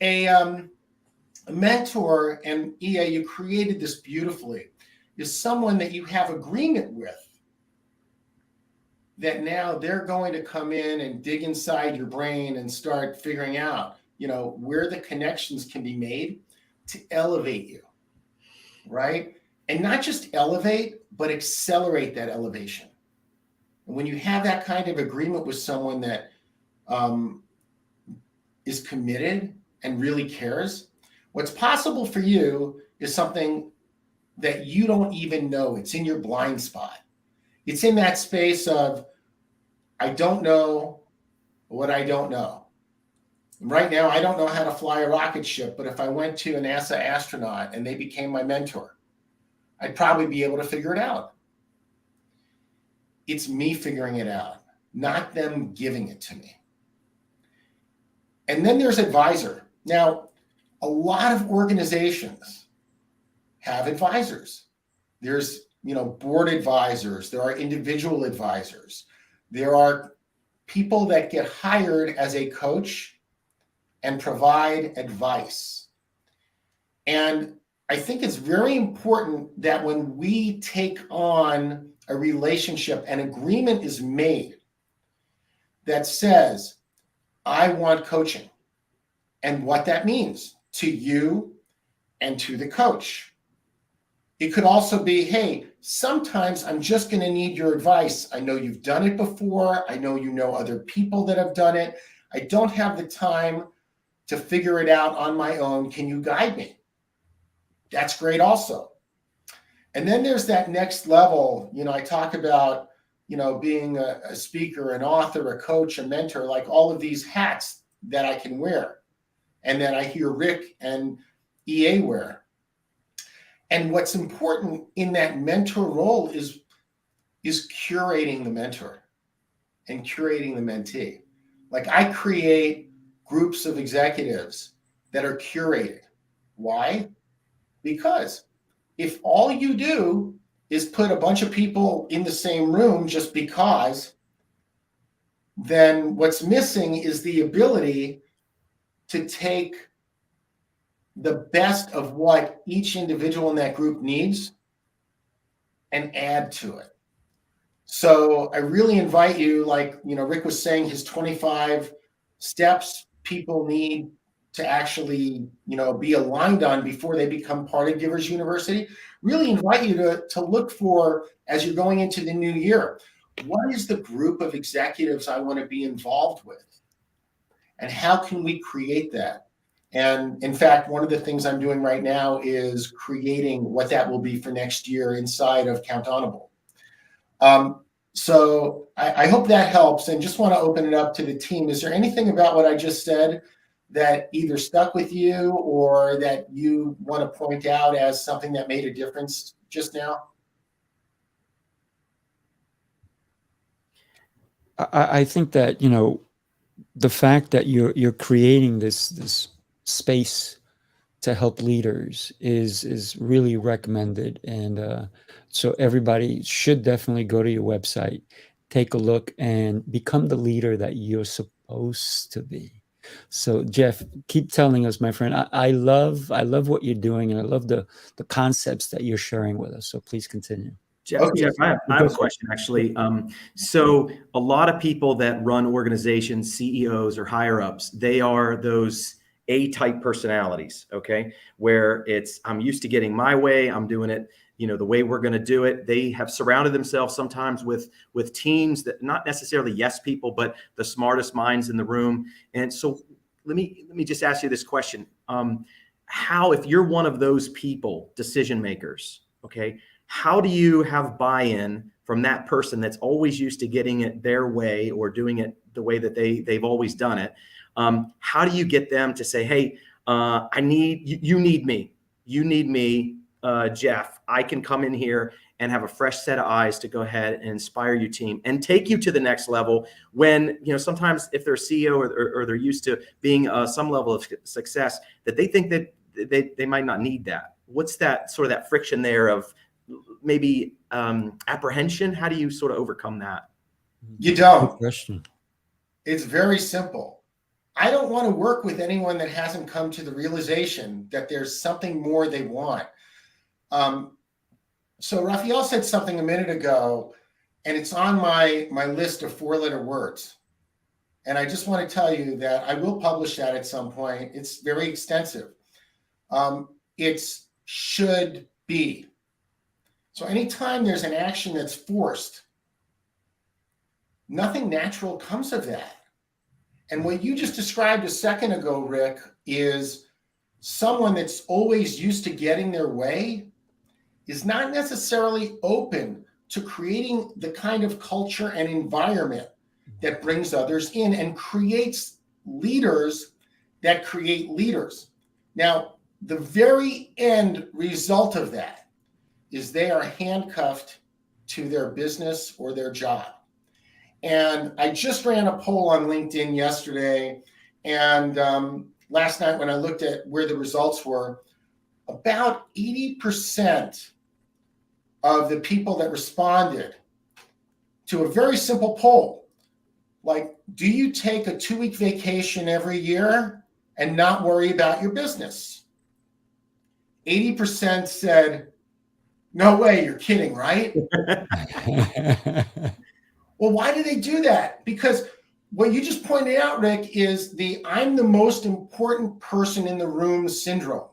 A mentor, and EA, you created this beautifully, is someone that you have agreement with, that now they're going to come in and dig inside your brain and start figuring out, where the connections can be made to elevate you, right? And not just elevate, but accelerate that elevation. And when you have that kind of agreement with someone that is committed and really cares, what's possible for you is something that you don't even know. It's in your blind spot. It's in that space of, I don't know what I don't know. Right now, I don't know how to fly a rocket ship, but if I went to a NASA astronaut and they became my mentor, I'd probably be able to figure it out. It's me figuring it out, not them giving it to me. And then there's advisor. Now, a lot of organizations have advisors. There's, board advisors. There are individual advisors. There are people that get hired as a coach and provide advice. And I think it's very important that when we take on a relationship, an agreement is made that says, I want coaching, and what that means to you and to the coach. It could also be, hey, sometimes I'm just going to need your advice. I know you've done it before. I know you know other people that have done it. I don't have the time to figure it out on my own. Can you guide me? That's great also. And then there's that next level. I talk about, being a speaker, an author, a coach, a mentor, like all of these hats that I can wear. And then I hear Rick and EA wear. And what's important in that mentor role is curating the mentor and curating the mentee. Like, I create groups of executives that are curated. Why? Because if all you do is put a bunch of people in the same room just because, then what's missing is the ability to take the best of what each individual in that group needs and add to it. So I really invite you, like, Rick was saying, his 25 steps people need to actually, be aligned on before they become part of Givers University. Really invite you to look for, as you're going into the new year, what is the group of executives I want to be involved with? And how can we create that? And in fact, one of the things I'm doing right now is creating what that will be for next year inside of Countable. So I hope that helps, and just want to open it up to the team. Is there anything about what I just said that either stuck with you or that you want to point out as something that made a difference just now? I think that, the fact that you're creating this space to help leaders is really recommended. And so everybody should definitely go to your website, take a look, and become the leader that you're supposed to be. So Jeff, keep telling us, my friend. I love what you're doing, and I love the concepts that you're sharing with us. So please continue. Jeff, Okay. Jeff, I have a question, actually. So a lot of people that run organizations, CEOs or higher ups, they are those A-type personalities, okay? Where I'm used to getting my way, I'm doing it, the way we're going to do it. They have surrounded themselves sometimes with teams that not necessarily yes people, but the smartest minds in the room. And so let me just ask you this question. How, if you're one of those people, decision makers, okay, how do you have buy-in from that person that's always used to getting it their way or doing it the way that they've always done it? How do you get them to say, hey, you need me, Jeff, I can come in here and have a fresh set of eyes to go ahead and inspire your team and take you to the next level when, sometimes if they're a CEO or they're used to being some level of success, that they think that they might not need that. What's that sort of that friction there of maybe apprehension? How do you sort of overcome that? You don't. Good question. It's very simple. I don't want to work with anyone that hasn't come to the realization that there's something more they want. So Rafael said something a minute ago, and it's on my list of 4-letter words. And I just want to tell you that I will publish that at some point. It's very extensive. It's should be. So anytime there's an action that's forced, nothing natural comes of that. And what you just described a second ago, Rick, is someone that's always used to getting their way is not necessarily open to creating the kind of culture and environment that brings others in and creates leaders that create leaders. Now, the very end result of that is they are handcuffed to their business or their job. And I just ran a poll on LinkedIn yesterday, and last night when I looked at where the results were, about 80% of the people that responded to a very simple poll, like, do you take a 2-week vacation every year and not worry about your business? 80% said, no way, you're kidding, right? Well, why do they do that? Because what you just pointed out, Rick, is the I'm the most important person in the room syndrome.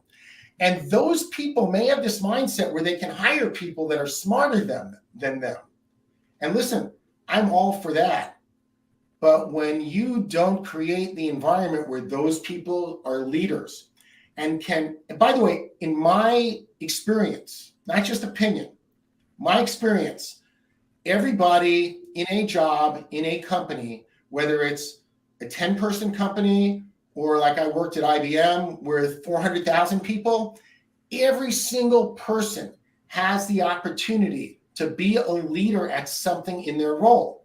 And those people may have this mindset where they can hire people that are smarter than them. And listen, I'm all for that. But when you don't create the environment where those people are leaders and by the way, in my experience, not just opinion, my experience, everybody in a job, in a company, whether it's a 10-person company or like I worked at IBM with 400,000 people, every single person has the opportunity to be a leader at something in their role.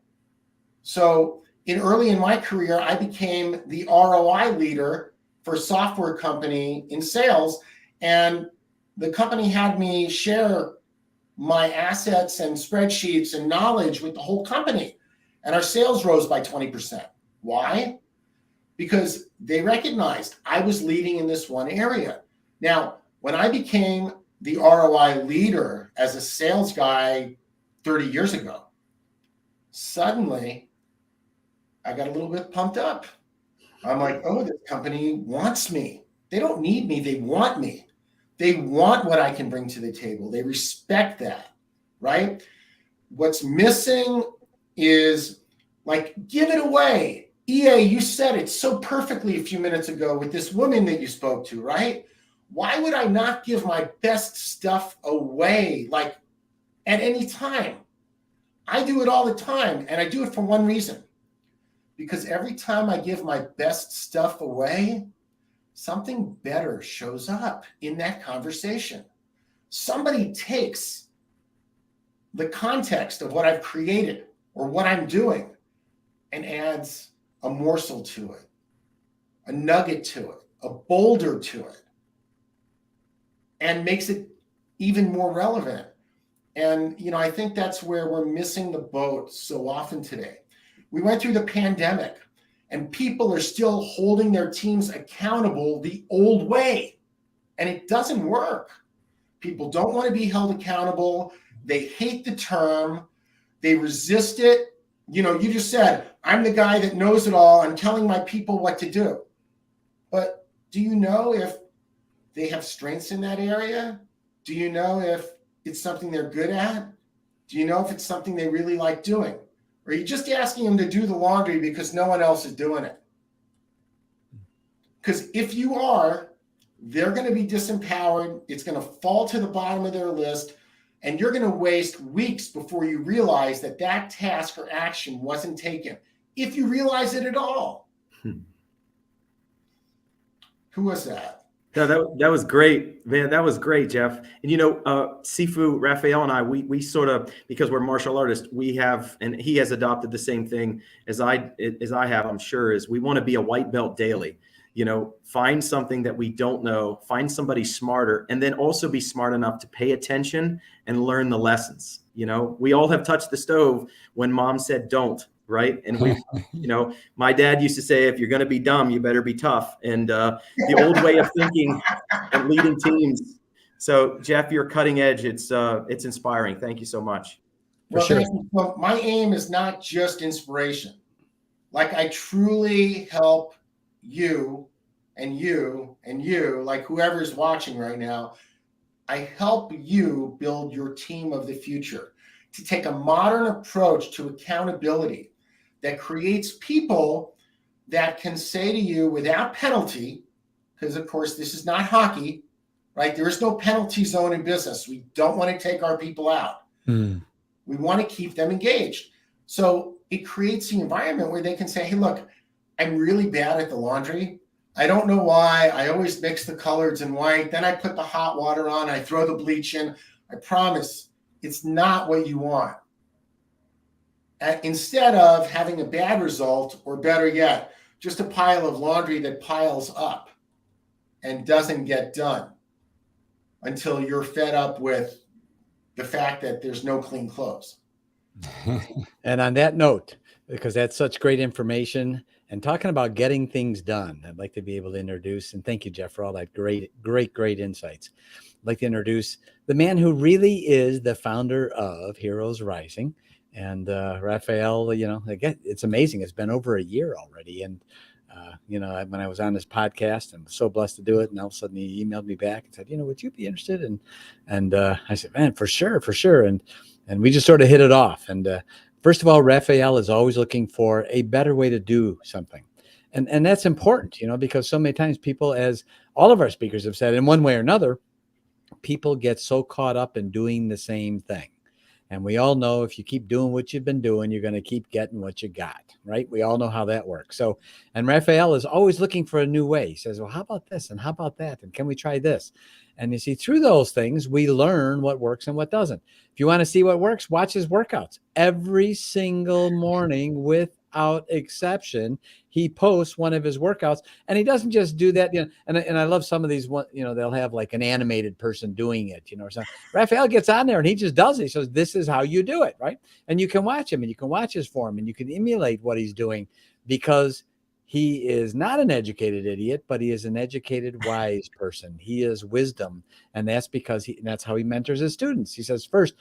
So early in my career, I became the ROI leader for a software company in sales, and the company had me share my assets and spreadsheets and knowledge with the whole company. And our sales rose by 20%. Why? Because they recognized I was leading in this one area. Now, when I became the ROI leader as a sales guy 30 years ago, suddenly I got a little bit pumped up. I'm like, oh, this company wants me. They don't need me. They want me. They want what I can bring to the table. They respect that, right? What's missing is like, give it away. EA, you said it so perfectly a few minutes ago with this woman that you spoke to, right? Why would I not give my best stuff away, like at any time? I do it all the time, and I do it for one reason. Because every time I give my best stuff away, something better shows up in that conversation. Somebody takes the context of what I've created or what I'm doing and adds a morsel to it, a nugget to it, a boulder to it, and makes it even more relevant. And, I think that's where we're missing the boat so often today. We went through the pandemic, and people are still holding their teams accountable the old way, and it doesn't work. People don't want to be held accountable. They hate the term. They resist it. You just said, I'm the guy that knows it all. I'm telling my people what to do. But do you know if they have strengths in that area? Do you know if it's something they're good at? Do you know if it's something they really like doing? Or are you just asking them to do the laundry because no one else is doing it? Because if you are, they're going to be disempowered. It's going to fall to the bottom of their list, and you're going to waste weeks before you realize that task or action wasn't taken, if you realize it at all. Who was that? No, that was great, man. That was great, Jeff. And Sifu Rafael and I, we sort of, because we're martial artists, we have, and he has adopted the same thing as I have, I'm sure, is we want to be a white belt daily. Find something that we don't know, find somebody smarter, and then also be smart enough to pay attention and learn the lessons. We all have touched the stove when mom said don't. Right. And my dad used to say, if you're going to be dumb, you better be tough. And the old way of thinking and leading teams. So, Jeff, you're cutting edge. It's inspiring. Thank you so much. Well, sure. Well, my aim is not just inspiration. Like, I truly help you and you and you, like whoever's watching right now. I help you build your team of the future, to take a modern approach to accountability that creates people that can say to you without penalty, because of course this is not hockey, right? There is no penalty zone in business. We don't want to take our people out. We want to keep them engaged. So it creates the environment where they can say, hey, look, I'm really bad at the laundry. I don't know why. I always mix the colors in white. Then I put the hot water on. I throw the bleach in. I promise it's not what you want. Instead of having a bad result, or better yet, just a pile of laundry that piles up and doesn't get done until you're fed up with the fact that there's no clean clothes. And on that note, because that's such great information and talking about getting things done, I'd like to be able to introduce, and thank you, Jeff, for all that great insights. I'd like to introduce the man who really is the founder of Heroes Rising. And Rafael, again, it's amazing. It's been over a year already. And, when I was on this podcast, I'm so blessed to do it. And all of a sudden he emailed me back and said, would you be interested? And I said, man, for sure. And we just sort of hit it off. And first of all, Rafael is always looking for a better way to do something. And that's important, because so many times people, as all of our speakers have said, in one way or another, people get so caught up in doing the same thing. And we all know if you keep doing what you've been doing, you're going to keep getting what you got, right? We all know how that works. So, and Rafael is always looking for a new way. He says, well, how about this? And how about that? And can we try this? And you see, through those things, we learn what works and what doesn't. If you want to see what works, watch his workouts every single morning without exception. He posts one of his workouts, and he doesn't just do that. And I love some of these, they'll have like an animated person doing it, or something. Rafael gets on there and he just does it. He says, this is how you do it, right? And you can watch him and you can watch his form and you can emulate what he's doing, because he is not an educated idiot, but he is an educated, wise person. He is wisdom. And that's because that's how he mentors his students. He says, first,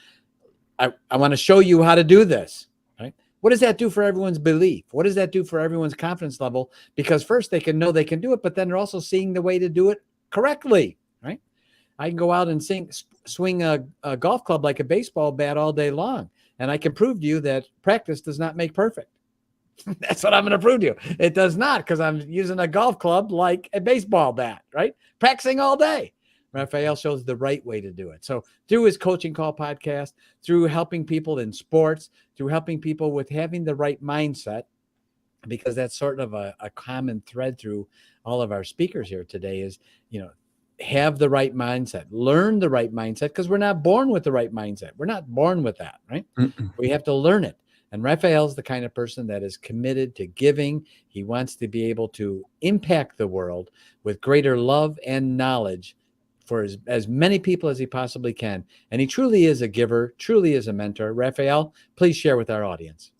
I want to show you how to do this, right? What does that do for everyone's belief? What does that do for everyone's confidence level? Because first they can know they can do it, but then they're also seeing the way to do it correctly, right? I can go out and swing a golf club like a baseball bat all day long. And I can prove to you that practice does not make perfect. That's what I'm going to prove to you. It does not, because I'm using a golf club like a baseball bat, right? Practicing all day. Rafael shows the right way to do it. So through his Coaching Call podcast, through helping people in sports, through helping people with having the right mindset, because that's sort of a common thread through all of our speakers here today is, have the right mindset, learn the right mindset, because we're not born with the right mindset. We're not born with that, right? Mm-mm. We have to learn it. And Rafael's the kind of person that is committed to giving. He wants to be able to impact the world with greater love and knowledge for as many people as he possibly can. And he truly is a giver, truly is a mentor. Rafael, please share with our audience.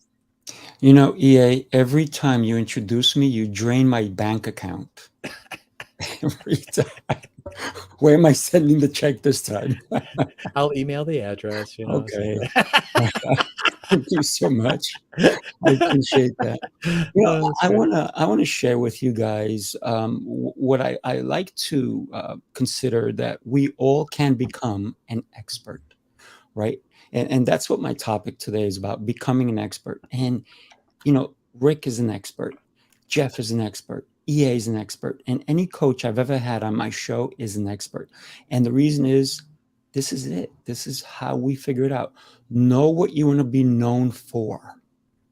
EA, every time you introduce me, you drain my bank account. Every time. Where am I sending the check this time? I'll email the address. Okay. Thank you so much. I appreciate that. I want to share with you guys what I like to consider that we all can become an expert, right? And that's what my topic today is about, becoming an expert. And, Rick is an expert. Jeff is an expert. EA is an expert. And any coach I've ever had on my show is an expert. And the reason is, this is it. This is how we figure it out. Know what you want to be known for,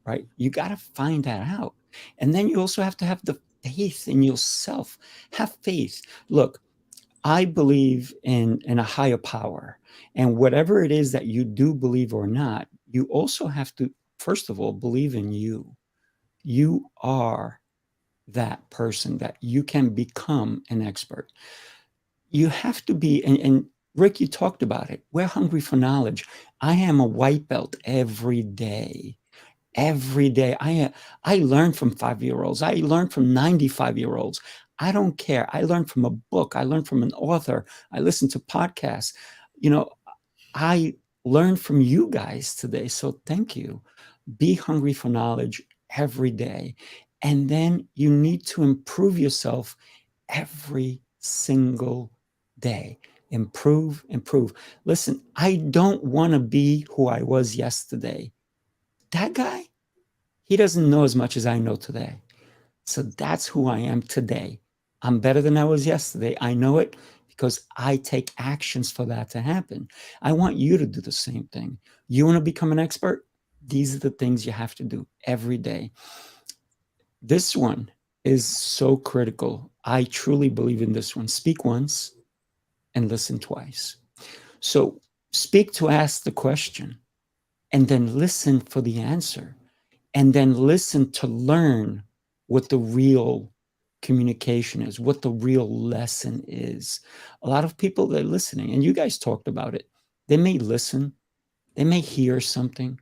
right? You got to find that out. And then you also have to have the faith in yourself. Have faith. Look, I believe in a higher power. And whatever it is that you do believe or not, you also have to, first of all, believe in you. You are that person that you can become an expert. You have to be, and Rick, you talked about it. We're hungry for knowledge. I am a white belt every day. Every day. I learn from 5-year-olds. I learn from 95-year-olds. I don't care. I learn from a book. I learn from an author. I listen to podcasts. I learned from you guys today. So thank you. Be hungry for knowledge every day. And then you need to improve yourself every single day. Improve. Listen, I don't want to be who I was yesterday. That guy, he doesn't know as much as I know today. So that's who I am today. I'm better than I was yesterday. I know it because I take actions for that to happen. I want you to do the same thing. You want to become an expert? These are the things you have to do every day. This one is so critical. I truly believe in this one. Speak once and listen twice. So speak to ask the question, and then listen for the answer, and then listen to learn what the real communication is, what the real lesson is. A lot of people, they're listening, and you guys talked about it. They may listen, they may hear something,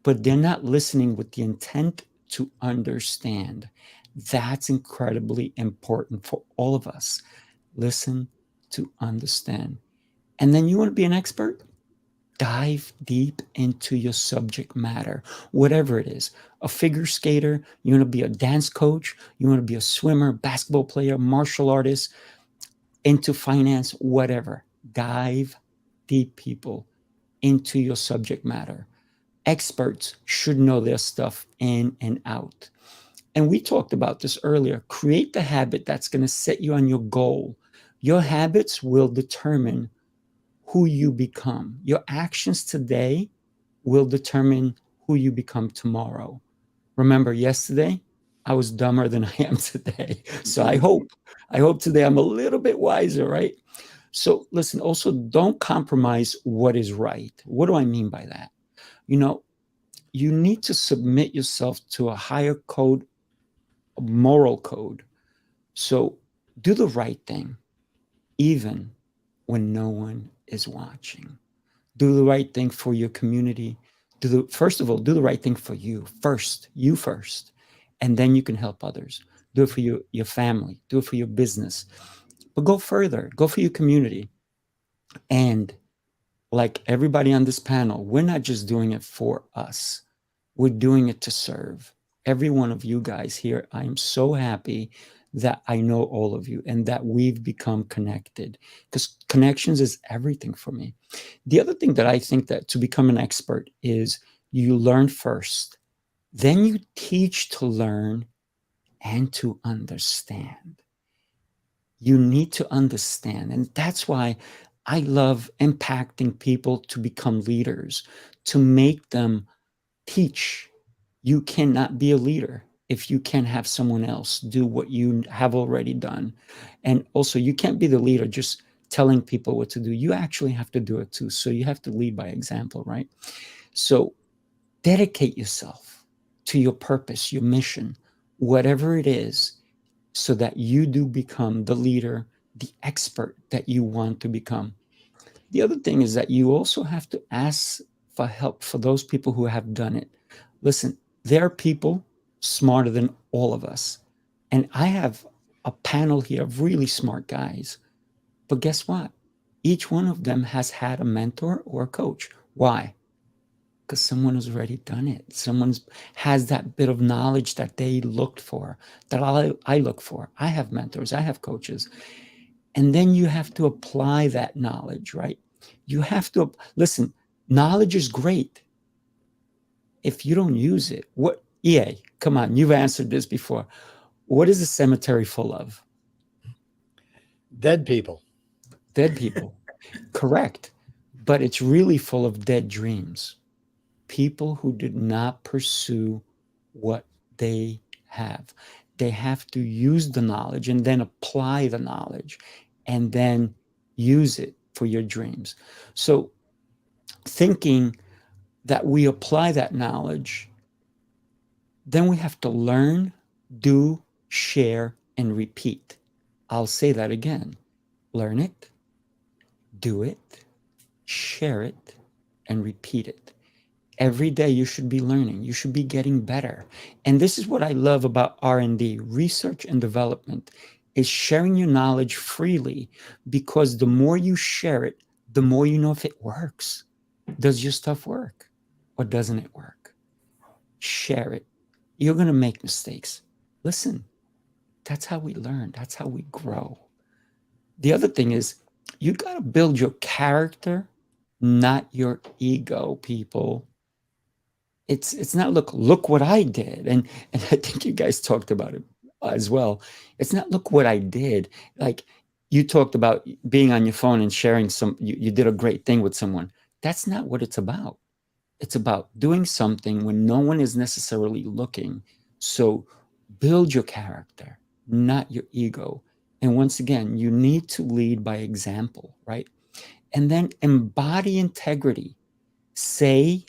but they're not listening with the intent to understand. That's incredibly important for all of us. Listen to understand. And then you want to be an expert? Dive deep into your subject matter, whatever it is. A figure skater, you want to be a dance coach, you want to be a swimmer, basketball player, martial artist, into finance, whatever. Dive deep, people, into your subject matter. Experts should know their stuff in and out. And we talked about this earlier. Create the habit that's going to set you on your goal. Your habits will determine who you become. Your actions today will determine who you become tomorrow. Remember, yesterday I was dumber than I am today. So I hope today I'm a little bit wiser, right? So listen, also don't compromise what is right. What do I mean by that? You know, you need to submit yourself to a higher code, a moral code. So do the right thing, even when no one is watching. Do the right thing for your community. First of all, do the right thing for you first, and then you can help others. Do it for your family, do it for your business, but go further, go for your community. And like everybody on this panel, we're not just doing it for us. We're doing it to serve every one of you guys here. I am so happy that I know all of you and that we've become connected, because connections is everything for me. The other thing that I think that to become an expert is you learn first, then you teach to learn and to understand. You need to understand. And that's why I love impacting people to become leaders, to make them teach. You cannot be a leader if you can't have someone else do what you have already done. And also, you can't be the leader just telling people what to do. You actually have to do it too. So you have to lead by example, right? So dedicate yourself to your purpose, your mission, whatever it is, so that you do become the leader, the expert that you want to become. The other thing is that you also have to ask for help for those people who have done it. Listen, there are people smarter than all of us. And I have a panel here of really smart guys. But guess what? Each one of them has had a mentor or a coach. Why? Because someone has already done it. Someone has that bit of knowledge that they looked for, that I look for. I have mentors, I have coaches. And then you have to apply that knowledge, right? You have to, listen, knowledge is great. If you don't use it, what, EA, come on, you've answered this before. What is a cemetery full of? Dead people. Dead people. Correct. But it's really full of dead dreams. People who did not pursue what they have. They have to use the knowledge and then apply the knowledge and then use it for your dreams. So thinking that we apply that knowledge, then we have to learn, do, share, and repeat. I'll say that again. Learn it, do it, share it, and repeat it. Every day you should be learning. You should be getting better. And this is what I love about R&D, research and development, is sharing your knowledge freely, because the more you share it, the more you know if it works. Does your stuff work or doesn't it work? Share it. You're going to make mistakes. Listen, that's how we learn. That's how we grow. The other thing is you got to build your character, not your ego, people. It's not look what I did. And I think you guys talked about it as well. It's not look what I did. Like you talked about being on your phone and sharing you did a great thing with someone. That's not what it's about. It's about doing something when no one is necessarily looking. So build your character, not your ego. And once again, you need to lead by example, right? And then embody integrity. Say,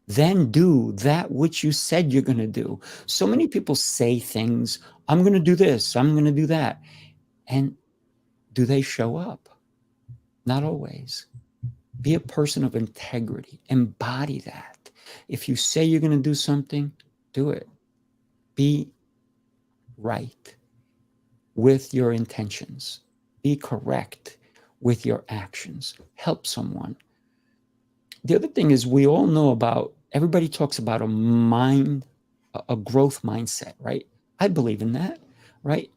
then do that which you said you're going to do. So many people say things, I'm going to do this, I'm going to do that. And do they show up? Not always. Be a person of integrity. Embody that. If you say you're going to do something, do it. Be right with your intentions. Be correct with your actions. Help someone. The other thing is we all know about, everybody talks about a growth mindset, right? I believe in that, right?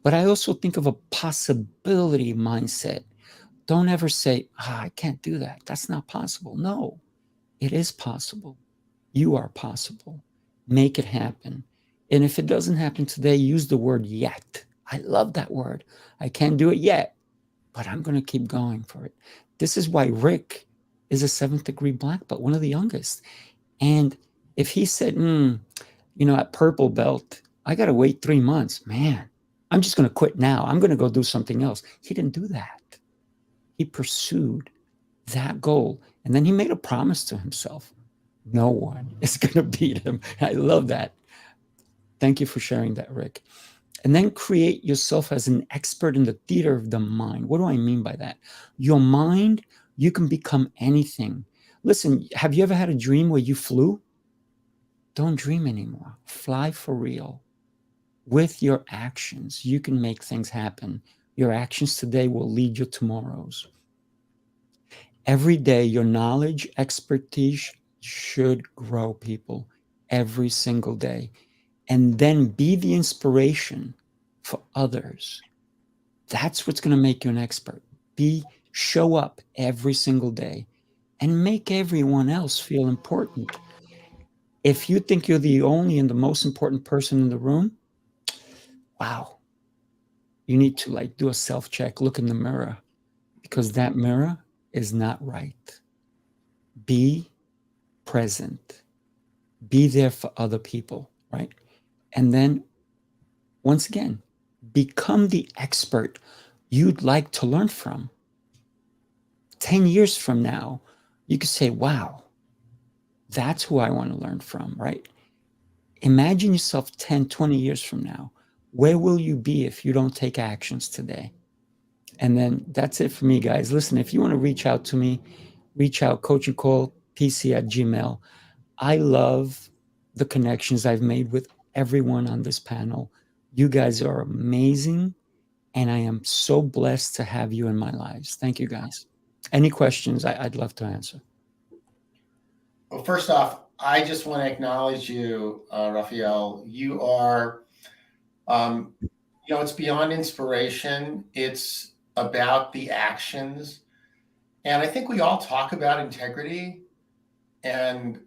But I also think of a possibility mindset. Don't ever say, I can't do that. That's not possible. No, it is possible. You are possible. Make it happen. And if it doesn't happen today, use the word yet. I love that word. I can't do it yet, but I'm going to keep going for it. This is why Rick is a 7th degree black belt, one of the youngest. And if he said, at purple belt, I got to wait 3 months, man, I'm just going to quit now. I'm going to go do something else. He didn't do that. He pursued that goal. And then he made a promise to himself. No one is going to beat him. I love that. Thank you for sharing that, Rick. And then create yourself as an expert in the theater of the mind. What do I mean by that? Your mind, you can become anything. Listen, have you ever had a dream where you flew? Don't dream anymore. Fly for real. With your actions, you can make things happen. Your actions today will lead your tomorrows. Every day, your knowledge, expertise should grow, people, every single day. And then be the inspiration for others. That's what's going to make you an expert. Show up every single day and make everyone else feel important. If you think you're the only and the most important person in the room, wow, you need to do a self-check, look in the mirror, because that mirror is not right. Be present. Be there for other people, right? And then, once again, become the expert you'd like to learn from. 10 years from now, you could say, wow, that's who I want to learn from, right? Imagine yourself 10, 20 years from now. Where will you be if you don't take actions today? And then that's it for me, guys. Listen, if you want to reach out to me, reach out, coachingcallpc@gmail. I love the connections I've made with everyone on this panel. You guys are amazing, and I am so blessed to have you in my lives. Thank you, guys. Any questions, I'd love to answer. Well, first off, I just want to acknowledge you, Rafael. You are, it's beyond inspiration. It's about the actions. And I think we all talk about integrity. And,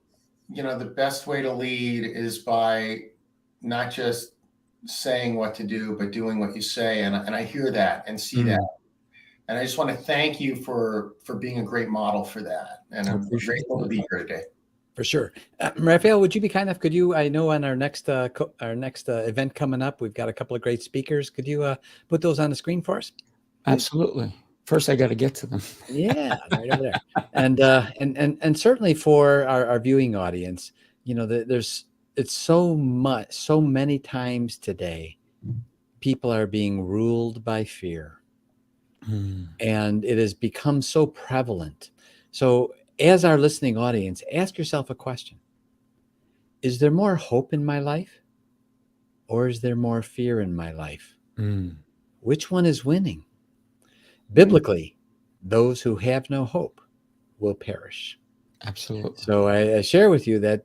the best way to lead is by not just saying what to do, but doing what you say. And I hear that and see that. And I just want to thank you for being a great model for that. And I'm grateful to be here today. For sure. Rafael, would you be kind enough? Could you, I know on our next event coming up, we've got a couple of great speakers. Could you put those on the screen for us? Absolutely. First, I got to get to them. Yeah, right over there. And certainly for our viewing audience, it's so many times today, people are being ruled by fear. And it has become so prevalent. So as our listening audience, ask yourself a question. Is there more hope in my life? Or is there more fear in my life? Which one is winning? Biblically, those who have no hope will perish. Absolutely. So I share with you that,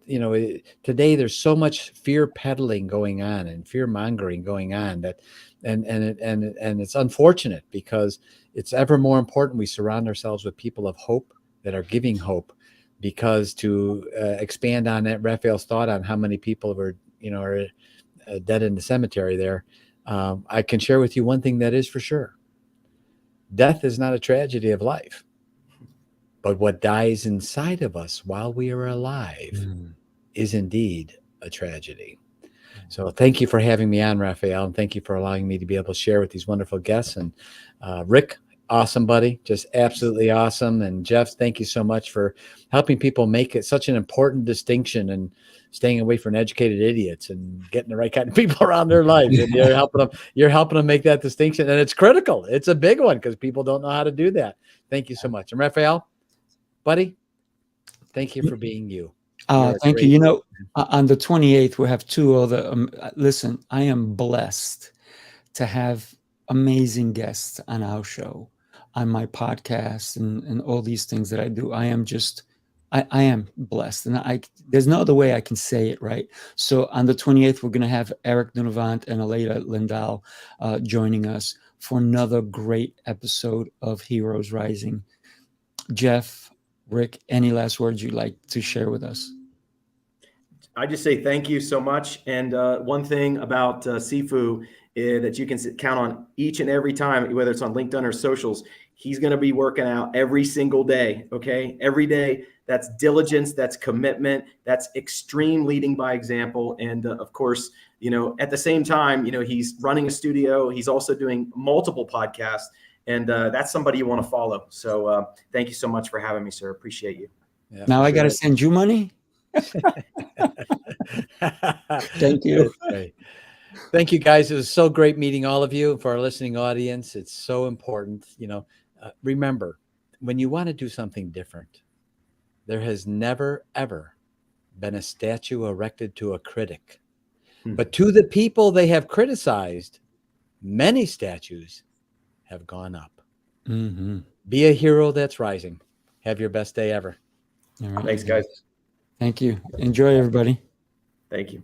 today there's so much fear peddling going on and fear mongering going on that, and it's unfortunate because it's ever more important we surround ourselves with people of hope that are giving hope, because to expand on that, Raphael's thought on how many people are dead in the cemetery there. I can share with you one thing that is for sure. Death is not a tragedy of life. But what dies inside of us while we are alive is indeed a tragedy. So thank you for having me on, Rafael, and thank you for allowing me to be able to share with these wonderful guests. And Rick, awesome, buddy, just absolutely awesome. And Jeff, thank you so much for helping people make it such an important distinction and staying away from educated idiots and getting the right kind of people around their life. And you're helping them make that distinction. And it's critical. It's a big one because people don't know how to do that. Thank you so much. And Rafael, buddy, thank you for being you. Thank you. On the 28th, we'll have two other. Listen, I am blessed to have amazing guests on our show, on my podcast, and all these things that I do. I am blessed, and there's no other way I can say it, right? So on the 28th, we're going to have Eric Dunavant and Aleda Lindahl joining us for another great episode of Heroes Rising. Jeff, Rick, any last words you'd like to share with us? I just say thank you so much. And one thing about Sifu that you can count on each and every time, whether it's on LinkedIn or socials, he's going to be working out every single day. Okay. Every day. That's diligence. That's commitment. That's extreme leading by example. And of course, at the same time, he's running a studio. He's also doing multiple podcasts, and that's somebody you want to follow. So thank you so much for having me, sir. Appreciate you. Yeah, now I got to send you money. Thank you. Okay. Thank you, guys. It was so great meeting all of you. For our listening audience, it's so important. Remember, when you want to do something different, there has never, ever been a statue erected to a critic. But to the people they have criticized, many statues have gone up. Mm-hmm. Be a hero that's rising. Have your best day ever. All right. Thanks, guys. Thank you. Enjoy, everybody. Thank you.